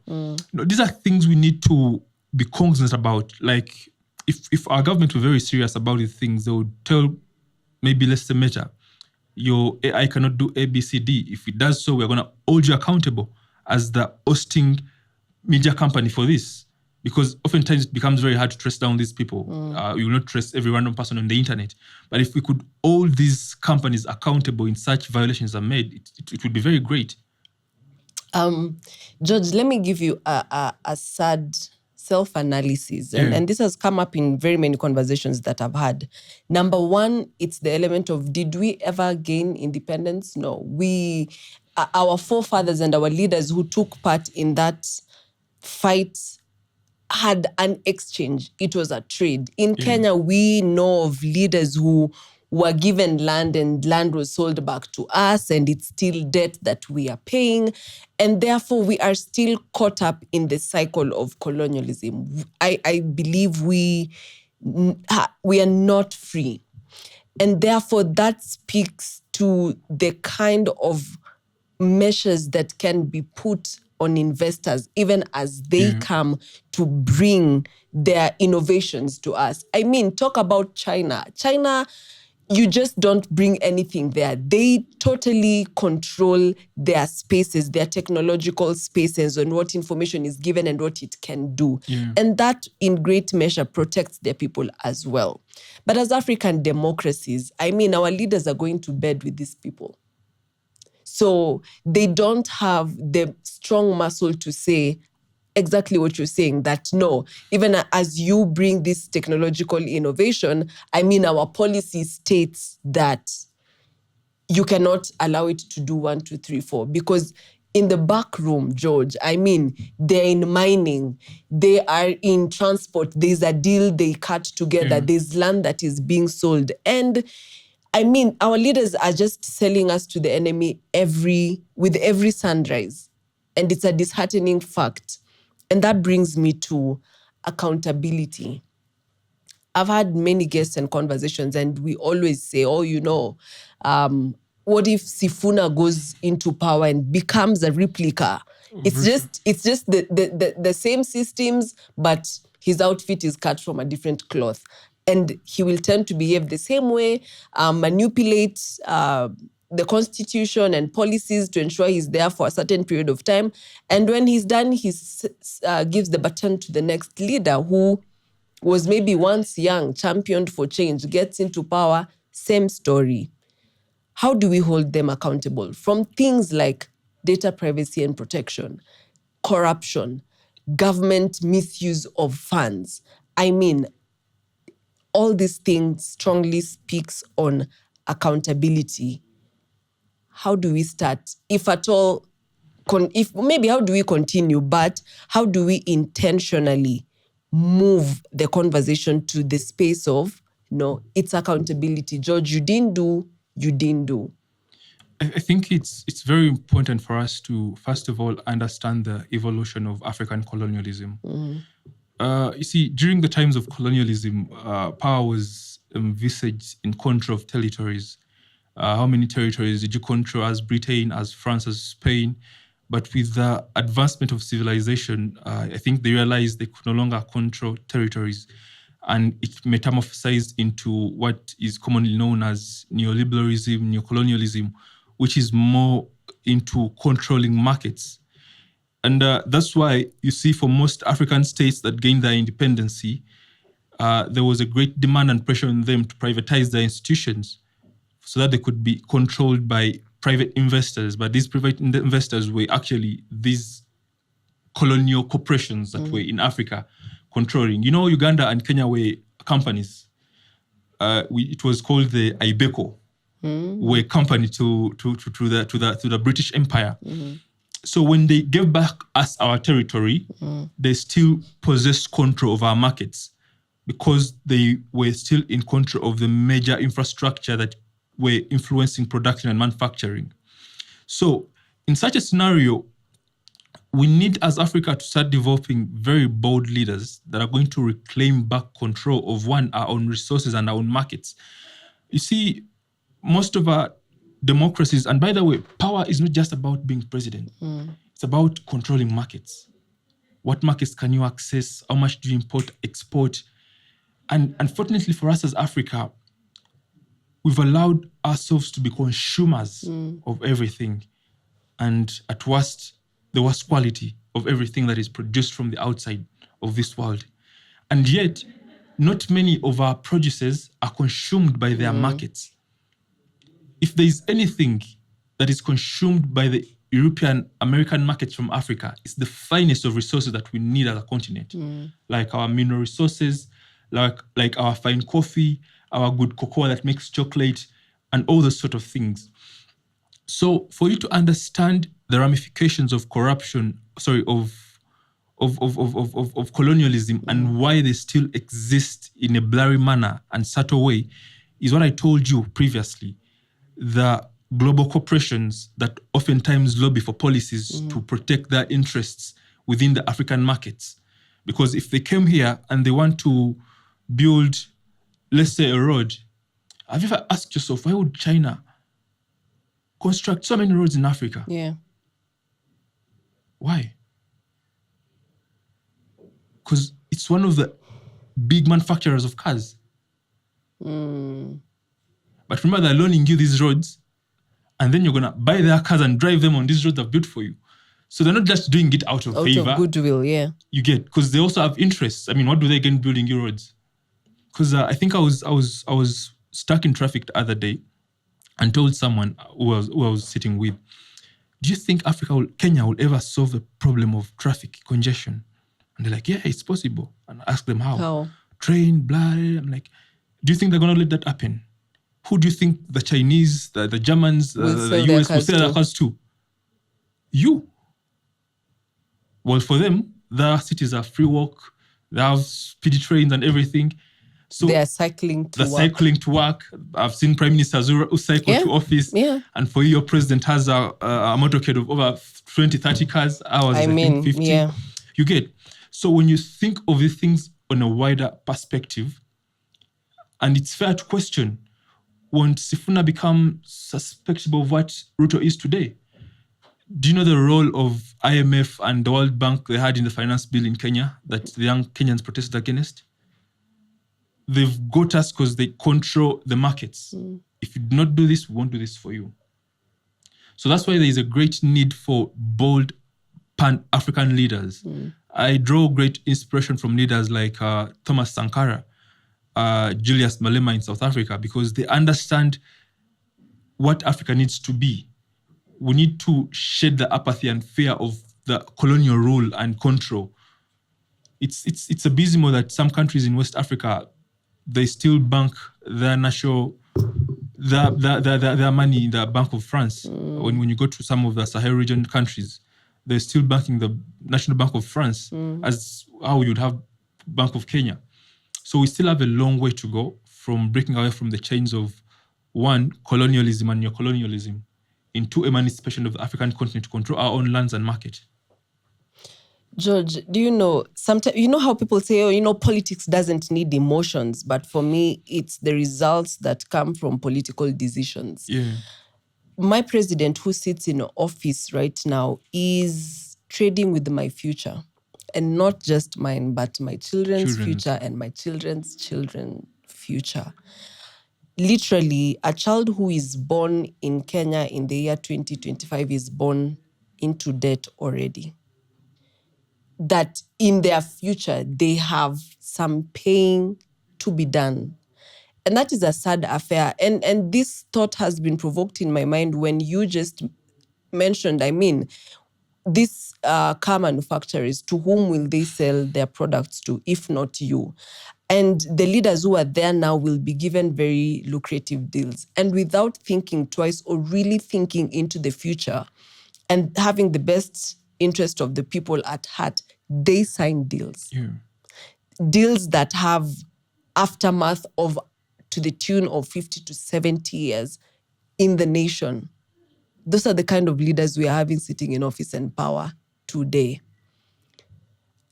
Speaker 2: These are things we need to be cognizant about. Like, if our government were very serious about these things, they would tell, maybe let's say Meta, your AI cannot do A, B, C, D. If it does so, we're going to hold you accountable as the hosting media company for this. Because oftentimes it becomes very hard to trace down these people. You will not trace every random person on the internet. But if we could hold these companies accountable in such violations are made, it would be very great.
Speaker 1: George, let me give you a sad self-analysis. And this has come up in very many conversations that I've had. Number one, it's the element of, did we ever gain independence? No. Our forefathers and our leaders who took part in that fight had an exchange. It was a trade. In Kenya, we know of leaders who were given land and land was sold back to us, and it's still debt that we are paying. And therefore, we are still caught up in the cycle of colonialism. I believe we are not free. And therefore, that speaks to the kind of measures that can be put on investors, even as they come to bring their innovations to us. I mean, talk about China. China, you just don't bring anything there. They totally control their spaces, their technological spaces, and what information is given and what it can do. And that, in great measure, protects their people as well. But as African democracies, I mean, our leaders are going to bed with these people. So they don't have the strong muscle to say exactly what you're saying, that no, even as you bring this technological innovation, I mean, our policy states that you cannot allow it to do 1, 2, 3, 4, because in the back room, George, I mean, they're in mining, they are in transport, there's a deal they cut together, there's land that is being sold. And I mean, our leaders are just selling us to the enemy with every sunrise. And it's a disheartening fact. And that brings me to accountability. I've had many guests and conversations, and we always say, what if Sifuna goes into power and becomes a replica? It's just the same systems, but his outfit is cut from a different cloth. And he will tend to behave the same way, manipulate the constitution and policies to ensure he's there for a certain period of time. And when he's done, he gives the baton to the next leader who was maybe once young, championed for change, gets into power, same story. How do we hold them accountable? From things like data privacy and protection, corruption, government misuse of funds. I mean, all these things strongly speaks on accountability. How do we start? If at all, how do we continue? But how do we intentionally move the conversation to the space of, no, it's accountability. George, you didn't do.
Speaker 2: I think it's very important for us to, first of all, understand the evolution of African colonialism. You see, during the times of colonialism, power was envisaged in control of territories. How many territories did you control as Britain, as France, as Spain? But with the advancement of civilization, I think they realized they could no longer control territories. and it metamorphosized into what is commonly known as neoliberalism, neocolonialism, which is more into controlling markets. And that's why you see for most African states that gained their independency, there was a great demand and pressure on them to privatize their institutions so that they could be controlled by private investors. But these private investors were actually these colonial corporations that were in Africa controlling. You know, Uganda and Kenya were companies. It was called the Ibeco, were company to the British Empire. So when they gave back us our territory, they still possessed control of our markets because they were still in control of the major infrastructure that were influencing production and manufacturing. So in such a scenario, we need as Africa to start developing very bold leaders that are going to reclaim back control of our own resources and our own markets. You see, most of our democracies, and by the way, power is not just about being president. It's about controlling markets. What markets can you access? How much do you import, export? And unfortunately for us as Africa, we've allowed ourselves to be consumers of everything. And at worst, the worst quality of everything that is produced from the outside of this world. And yet, not many of our produces are consumed by their markets. If there is anything that is consumed by the European, American markets from Africa, it's the finest of resources that we need as a continent. Like our mineral resources, like our fine coffee, our good cocoa that makes chocolate, and all those sort of things. So for you to understand the ramifications of corruption, of colonialism and why they still exist in a blurry manner and subtle way, is what I told you previously. The global corporations that oftentimes lobby for policies to protect their interests within the African markets. Because if they came here and they want to build, let's say, a road, have you ever asked yourself, why would China construct so many roads in Africa?
Speaker 1: Yeah.
Speaker 2: Why? Because it's one of the big manufacturers of cars. But remember, they're loaning you these roads, and then you're going to buy their cars and drive them on these roads they've built for you. So they're not just doing it out of favor.
Speaker 1: Out of goodwill, yeah.
Speaker 2: You get, because they also have interests. I mean, what do they gain building your roads? Because I think I was stuck in traffic the other day and told someone who I was sitting with, do you think Kenya will ever solve the problem of traffic congestion? And they're like, yeah, it's possible. And I ask them how?
Speaker 1: How?
Speaker 2: Train, blah. I'm like, do you think they're going to let that happen? Who do you think the Chinese, the Germans, the US will sell their cars to? You. Well, for them, their cities are free walk. They have speedy trains and everything. So
Speaker 1: they are cycling to work.
Speaker 2: Cycling to work. I've seen Prime Ministers who cycle to office.
Speaker 1: Yeah.
Speaker 2: And for you, your president has a motorcade of over 20, 30 cars. I think 50.
Speaker 1: Yeah.
Speaker 2: You get. So when you think of these things on a wider perspective, and it's fair to question, won't Sifuna become suspectable of what Ruto is today? Do you know the role of IMF and the World Bank they had in the finance bill in Kenya that the young Kenyans protested against? They've got us because they control the markets. If you do not do this, we won't do this for you. So that's why there is a great need for bold Pan-African leaders. I draw great inspiration from leaders like Thomas Sankara, Julius Malema in South Africa, because they understand what Africa needs to be. We need to shed the apathy and fear of the colonial rule and control. It's a abysmal that some countries in West Africa, they still bank their national, their money in the Bank of France. When you go to some of the Sahel region countries, they're still banking the National Bank of France as how you'd have Bank of Kenya. So we still have a long way to go from breaking away from the chains of, one, colonialism and neocolonialism, into emancipation of the African continent to control our own lands and market.
Speaker 1: George, do you know, sometimes, you know how people say, politics doesn't need emotions, but for me, it's the results that come from political decisions.
Speaker 2: Yeah.
Speaker 1: My president who sits in office right now is trading with my future. and not just mine, but my children's
Speaker 2: Children's.
Speaker 1: future and my children's children's future. Literally, a child who is born in Kenya in the year 2025 is born into debt already. That in their future, they have some paying to be done. And that is a sad affair. And this thought has been provoked in my mind when you just mentioned, these car manufacturers, to whom will they sell their products to, if not you? And the leaders who are there now will be given very lucrative deals. And without thinking twice or really thinking into the future and having the best interest of the people at heart, they sign deals.
Speaker 2: Yeah.
Speaker 1: Deals that have aftermath of to the tune of 50 to 70 years in the nation. Those are the kind of leaders we are having sitting in office and power today.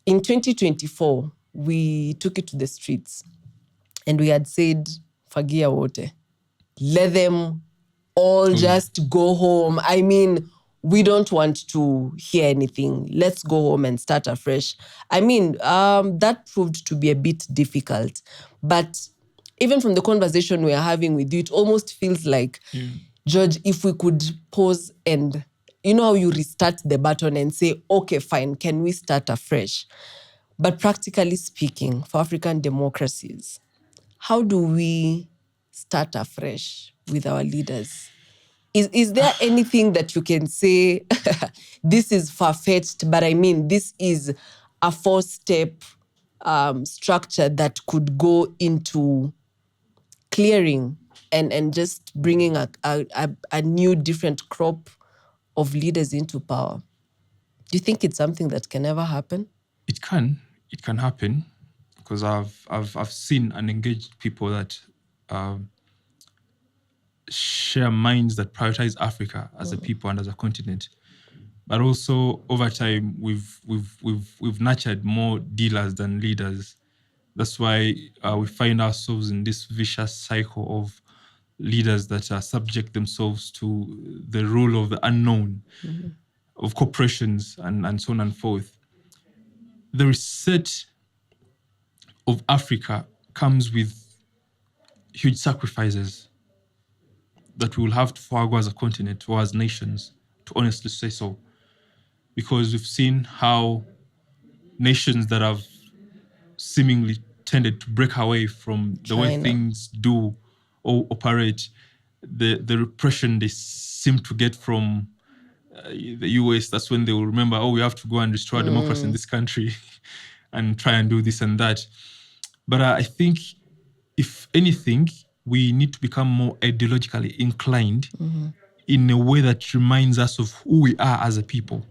Speaker 1: In 2024, we took it to the streets and we had said, Fagia wote. Let them all just go home. We don't want to hear anything. Let's go home and start afresh. That proved to be a bit difficult. But even from the conversation we are having with you, it almost feels like, George, if we could pause and, you know how you restart the button and say, okay, fine, can we start afresh? But practically speaking, for African democracies, how do we start afresh with our leaders? Is there anything that you can say, this is far-fetched, but this is a 4-step structure that could go into clearing and just bringing a new, different crop of leaders into power? Do you think it's something that can ever happen?
Speaker 2: It can happen, because I've seen and engaged people that share minds that prioritize Africa as a people and as a continent. But also over time, we've nurtured more dealers than leaders. That's why we find ourselves in this vicious cycle of leaders that subject themselves to the rule of the unknown, of corporations and so on and forth. The reset of Africa comes with huge sacrifices that we will have to forego as a continent or as nations, to honestly say so. Because we've seen how nations that have seemingly tended to break away from the way
Speaker 1: China.
Speaker 2: things do or operate, the repression they seem to get from the US, that's when they will remember, we have to go and restore democracy in this country and try and do this and that. But I think, if anything, we need to become more ideologically inclined in a way that reminds us of who we are as a people.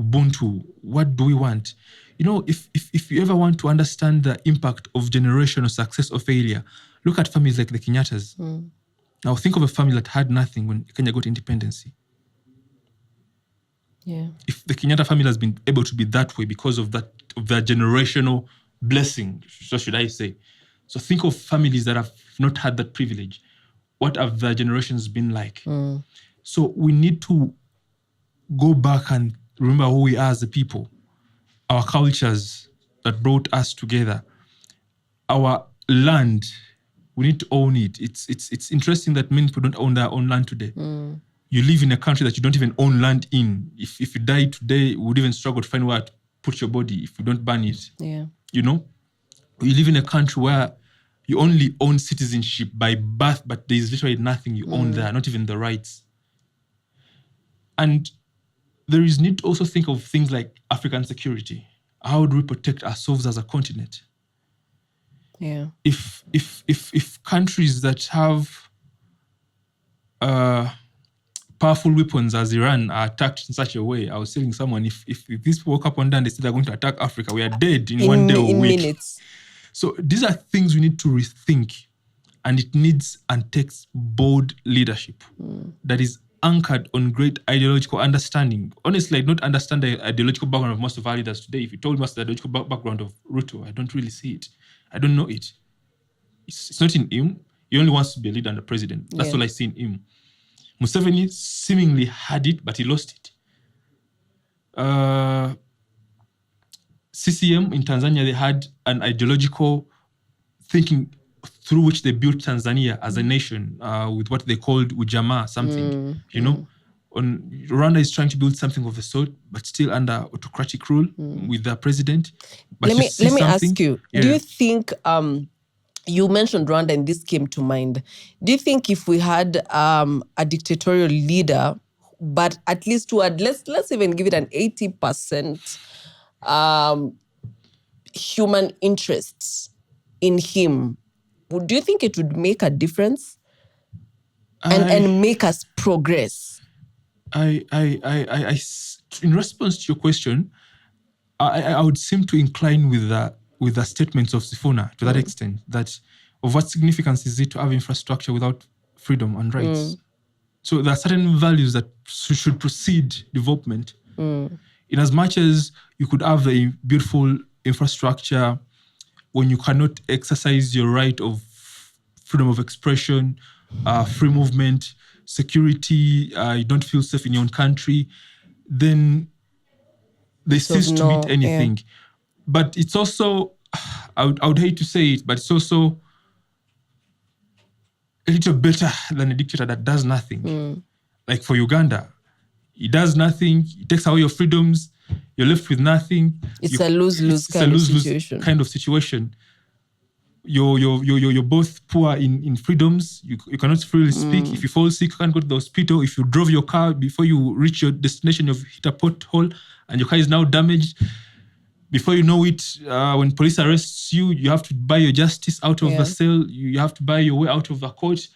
Speaker 2: Ubuntu, what do we want? If you ever want to understand the impact of generational success or failure, look at families like the Kenyattas. Now think of a family that had nothing when Kenya got independence.
Speaker 1: Yeah.
Speaker 2: If the Kenyatta family has been able to be that way because of that generational blessing, so should I say. So think of families that have not had that privilege. What have their generations been like? So we need to go back and remember who we are as a people, our cultures that brought us together, our land. We need to own it. It's interesting that many people don't own their own land today. You live in a country that you don't even own land in. If you die today, we would even struggle to find where to put your body if you don't burn it.
Speaker 1: Yeah.
Speaker 2: You live in a country where you only own citizenship by birth, but there's literally nothing you own there, not even the rights. And there is need to also think of things like African security. How do we protect ourselves as a continent?
Speaker 1: Yeah.
Speaker 2: If countries that have powerful weapons as Iran are attacked in such a way, I was telling someone, if these people woke up one day and they said they're going to attack Africa, we are dead in 1 day or
Speaker 1: in
Speaker 2: week.
Speaker 1: minutes.
Speaker 2: So these are things we need to rethink, and it needs and takes bold leadership that is anchored on great ideological understanding. Honestly, I don't understand the ideological background of most of our leaders today. If you told me the ideological background of Ruto, I don't really see it. I don't know it. It's not in him. He only wants to be a leader and a president. That's all I see in him. Museveni seemingly had it, but he lost it. CCM in Tanzania, they had an ideological thinking through which they built Tanzania as a nation with what they called ujamaa, something, you know. Rwanda is trying to build something of the sort, but still under autocratic rule with their president. But
Speaker 1: let me ask you, do you think you mentioned Rwanda and this came to mind. Do you think if we had a dictatorial leader, but at least who had, let's even give it an 80% human interests in him, do you think it would make a difference and make us progress?
Speaker 2: In response to your question, I would seem to incline with the statements of Sifuna to that extent, that of what significance is it to have infrastructure without freedom and rights? So there are certain values that should precede development. In as much as you could have a beautiful infrastructure, when you cannot exercise your right of freedom of expression, free movement, security, you don't feel safe in your own country, then they cease to meet anything. Yeah. But it's also, I would hate to say it, but it's also a little better than a dictator that does nothing. Like for Uganda, he does nothing, he takes away your freedoms, you're left with nothing.
Speaker 1: It's a lose-lose kind
Speaker 2: of situation. You're both poor in freedoms. You cannot freely speak. If you fall sick, you can't go to the hospital. If you drove your car before you reach your destination, you've hit a pothole and your car is now damaged. Before you know it, when police arrests you, you have to buy your justice out of the cell. You have to buy your way out of the court.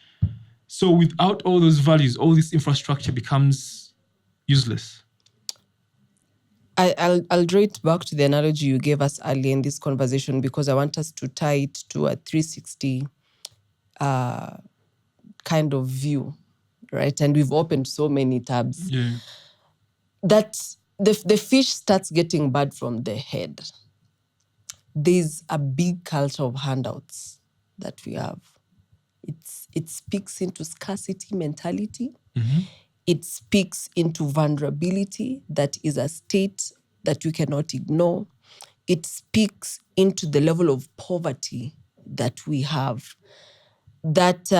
Speaker 2: So without all those values, all this infrastructure becomes useless.
Speaker 1: I'll draw it back to the analogy you gave us earlier in this conversation, because I want us to tie it to a 360 kind of view, right? And we've opened so many tabs.
Speaker 2: Yeah.
Speaker 1: That the fish starts getting bad from the head. There's a big culture of handouts that we have. It speaks into scarcity mentality. It speaks into vulnerability that is a state that you cannot ignore. It speaks into the level of poverty that we have. That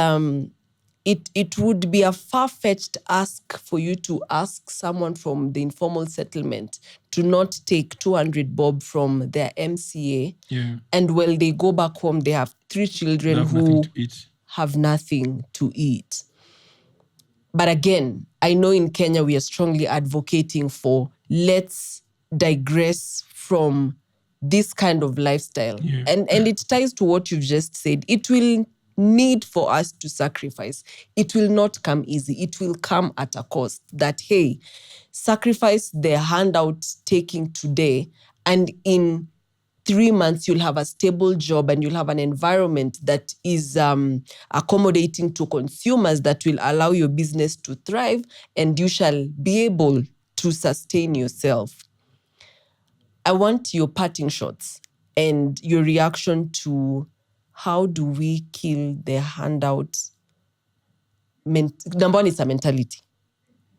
Speaker 1: it would be a far-fetched ask for you to ask someone from the informal settlement to not take 200 bob from their MCA.
Speaker 2: Yeah.
Speaker 1: And when they go back home, they have 3 children who have nothing to eat. But again, I know in Kenya we are strongly advocating for let's digress from this kind of lifestyle.
Speaker 2: Yeah.
Speaker 1: And it ties to what you've just said. It will need for us to sacrifice. It will not come easy. It will come at a cost. That, hey, sacrifice the handout taking today, and in 3 months, you'll have a stable job and you'll have an environment that is accommodating to consumers that will allow your business to thrive, and you shall be able to sustain yourself. I want your parting shots and your reaction to how do we kill the handout. Number one, it's a mentality.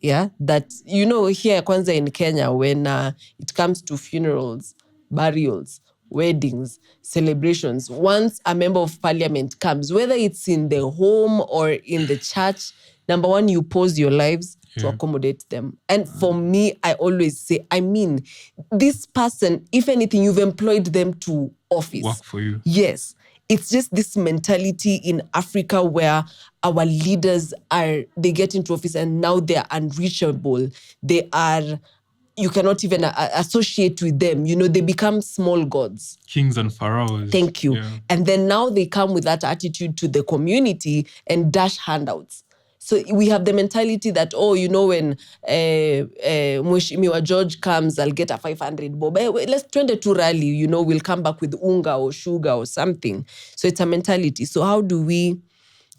Speaker 1: Yeah, that, you know, here kwanza in Kenya, when it comes to funerals, burials, weddings, celebrations, once a member of parliament comes, whether it's in the home or in the church, number one, you pause your lives to accommodate them. And for me, I always say, I mean, this person, if anything, you've employed them to office.
Speaker 2: Work for you.
Speaker 1: Yes. It's just this mentality in Africa where our leaders they get into office and now they're unreachable. You cannot even associate with them. You know, they become small gods.
Speaker 2: Kings and pharaohs.
Speaker 1: Thank you. Yeah. And then now they come with that attitude to the community and dash handouts. So we have the mentality that, oh, you know, when Mheshimiwa George comes, I'll get a 500 bob. Let's twende to rally, you know, we'll come back with unga or sugar or something. So it's a mentality. So how do we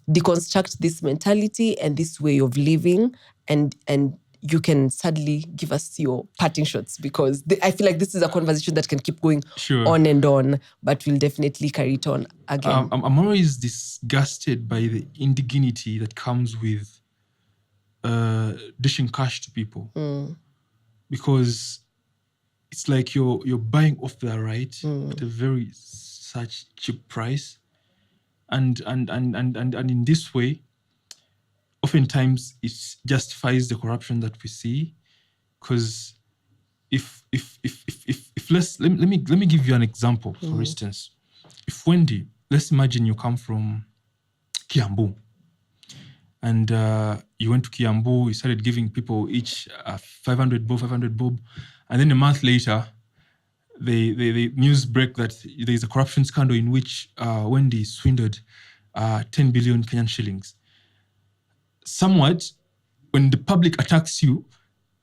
Speaker 1: deconstruct this mentality and this way of living? And you can sadly give us your parting shots, because I feel like this is a conversation that can keep going on and on, but we'll definitely carry it on again.
Speaker 2: I'm always disgusted by the indignity that comes with dishing cash to people. Because it's like you're buying off their right at a very such cheap price. And in this way, oftentimes it justifies the corruption that we see. Because if let me give you an example. For instance, if Wendy, let's imagine you come from Kiambu, and you went to Kiambu, you started giving people each 500 bob, and then a month later, the news break that there is a corruption scandal in which Wendy swindled 10 billion Kenyan shillings. Somewhat, when the public attacks you,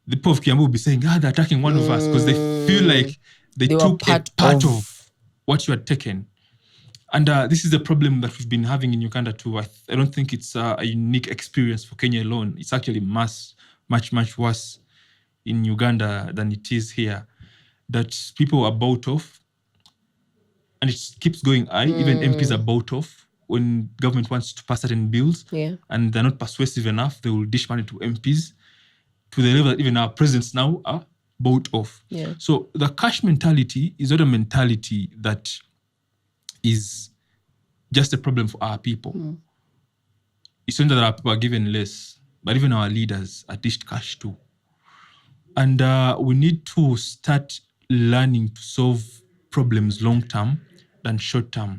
Speaker 2: the people of Kiambu will be saying, they're attacking one of us, because they feel like they took a part of what you had taken. And this is the problem that we've been having in Uganda too. I don't think it's a unique experience for Kenya alone. It's actually much worse in Uganda than it is here. That people are bought off, and it keeps going high. Even MPs are bought off when government wants to pass certain bills, and they're not persuasive enough. They will dish money to MPs to the level that even our presidents now are bought off. So the cash mentality is not a mentality that is just a problem for our people. It's not that our people are given less, but even our leaders are dished cash too. And we need to start learning to solve problems long-term than short-term.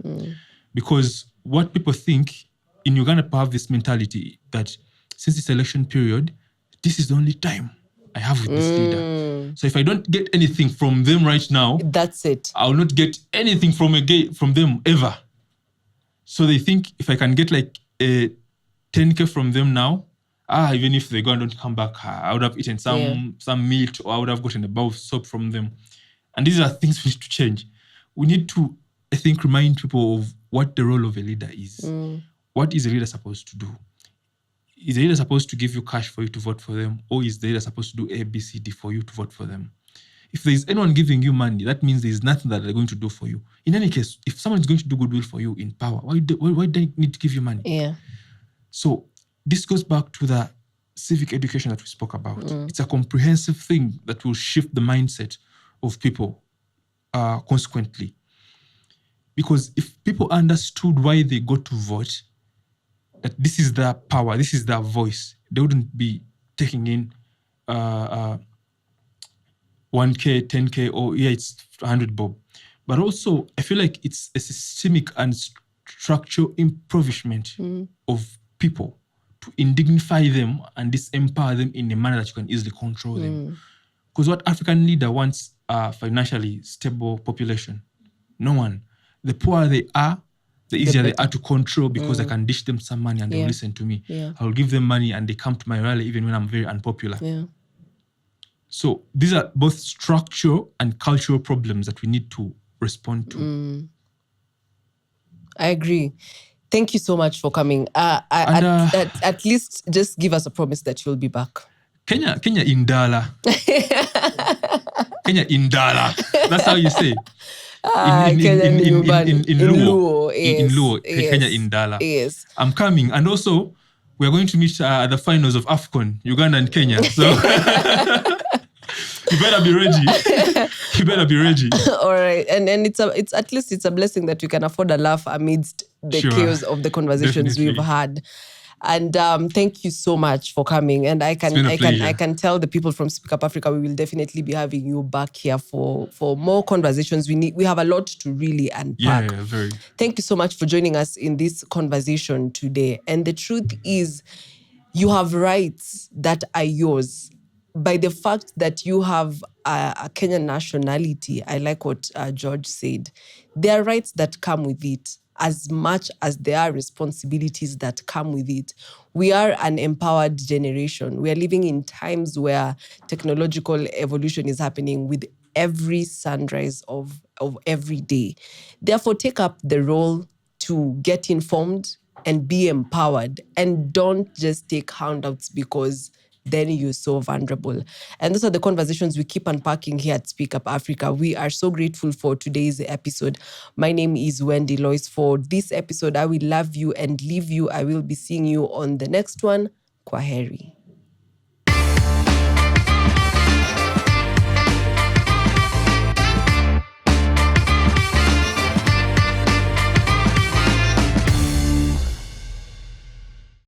Speaker 2: Because what people think, in Uganda, people have this mentality that since it's election period, this is the only time I have with this leader. So if I don't get anything from them right now,
Speaker 1: that's it.
Speaker 2: I will not get anything from them ever. So they think if I can get like a 10K from them now, even if they go and don't come back, I would have eaten some meat, or I would have gotten a bowl of soap from them. And these are things we need to change. We need to, I think, remind people of what the role of a leader is. What is a leader supposed to do? Is the leader supposed to give you cash for you to vote for them? Or is the leader supposed to do A, B, C, D for you to vote for them? If there's anyone giving you money, that means there's nothing that they're going to do for you. In any case, if someone is going to do goodwill for you in power, why do they need to give you money? So this goes back to the civic education that we spoke about. It's a comprehensive thing that will shift the mindset of people consequently. Because if people understood why they go to vote, that this is their power, this is their voice, they wouldn't be taking in 1K, 10K, or it's 100 bob. But also, I feel like it's a systemic and structural impoverishment of people to indignify them and disempower them in a manner that you can easily control them. Because what African leader wants a financially stable population? No one. The poorer they are, the easier they are to control, because I can dish them some money and they'll listen to me. I'll give them money and they come to my rally even when I'm very unpopular. So these are both structural and cultural problems that we need to respond to.
Speaker 1: I agree. Thank you so much for coming. At least just give us a promise that you'll be back.
Speaker 2: Kenya indala. Kenya indala. That's how you say. In Luo, Kenya indala.
Speaker 1: Yes.
Speaker 2: I'm coming, and also we're going to meet at the finals of AFCON, Uganda and Kenya. So you better be ready. You better be ready.
Speaker 1: All right, and it's at least it's a blessing that you can afford a laugh amidst the chaos of the conversations we've had. And thank you so much for coming. And I can tell the people from Speak Up Afrika, we will definitely be having you back here for more conversations. We have a lot to really unpack.
Speaker 2: Yeah, very.
Speaker 1: Thank you so much for joining us in this conversation today. And the truth is, you have rights that are yours. By the fact that you have a Kenyan nationality, I like what George said, there are rights that come with it, as much as there are responsibilities that come with it. We are an empowered generation. We are living in times where technological evolution is happening with every sunrise of every day. Therefore, take up the role to get informed and be empowered, and don't just take handouts because then you're so vulnerable. And those are the conversations we keep unpacking here at Speak Up Afrika. We are so grateful for today's episode. My name is Wendy Lois. For this episode, I will love you and leave you. I will be seeing you on the next one. Kwaheri.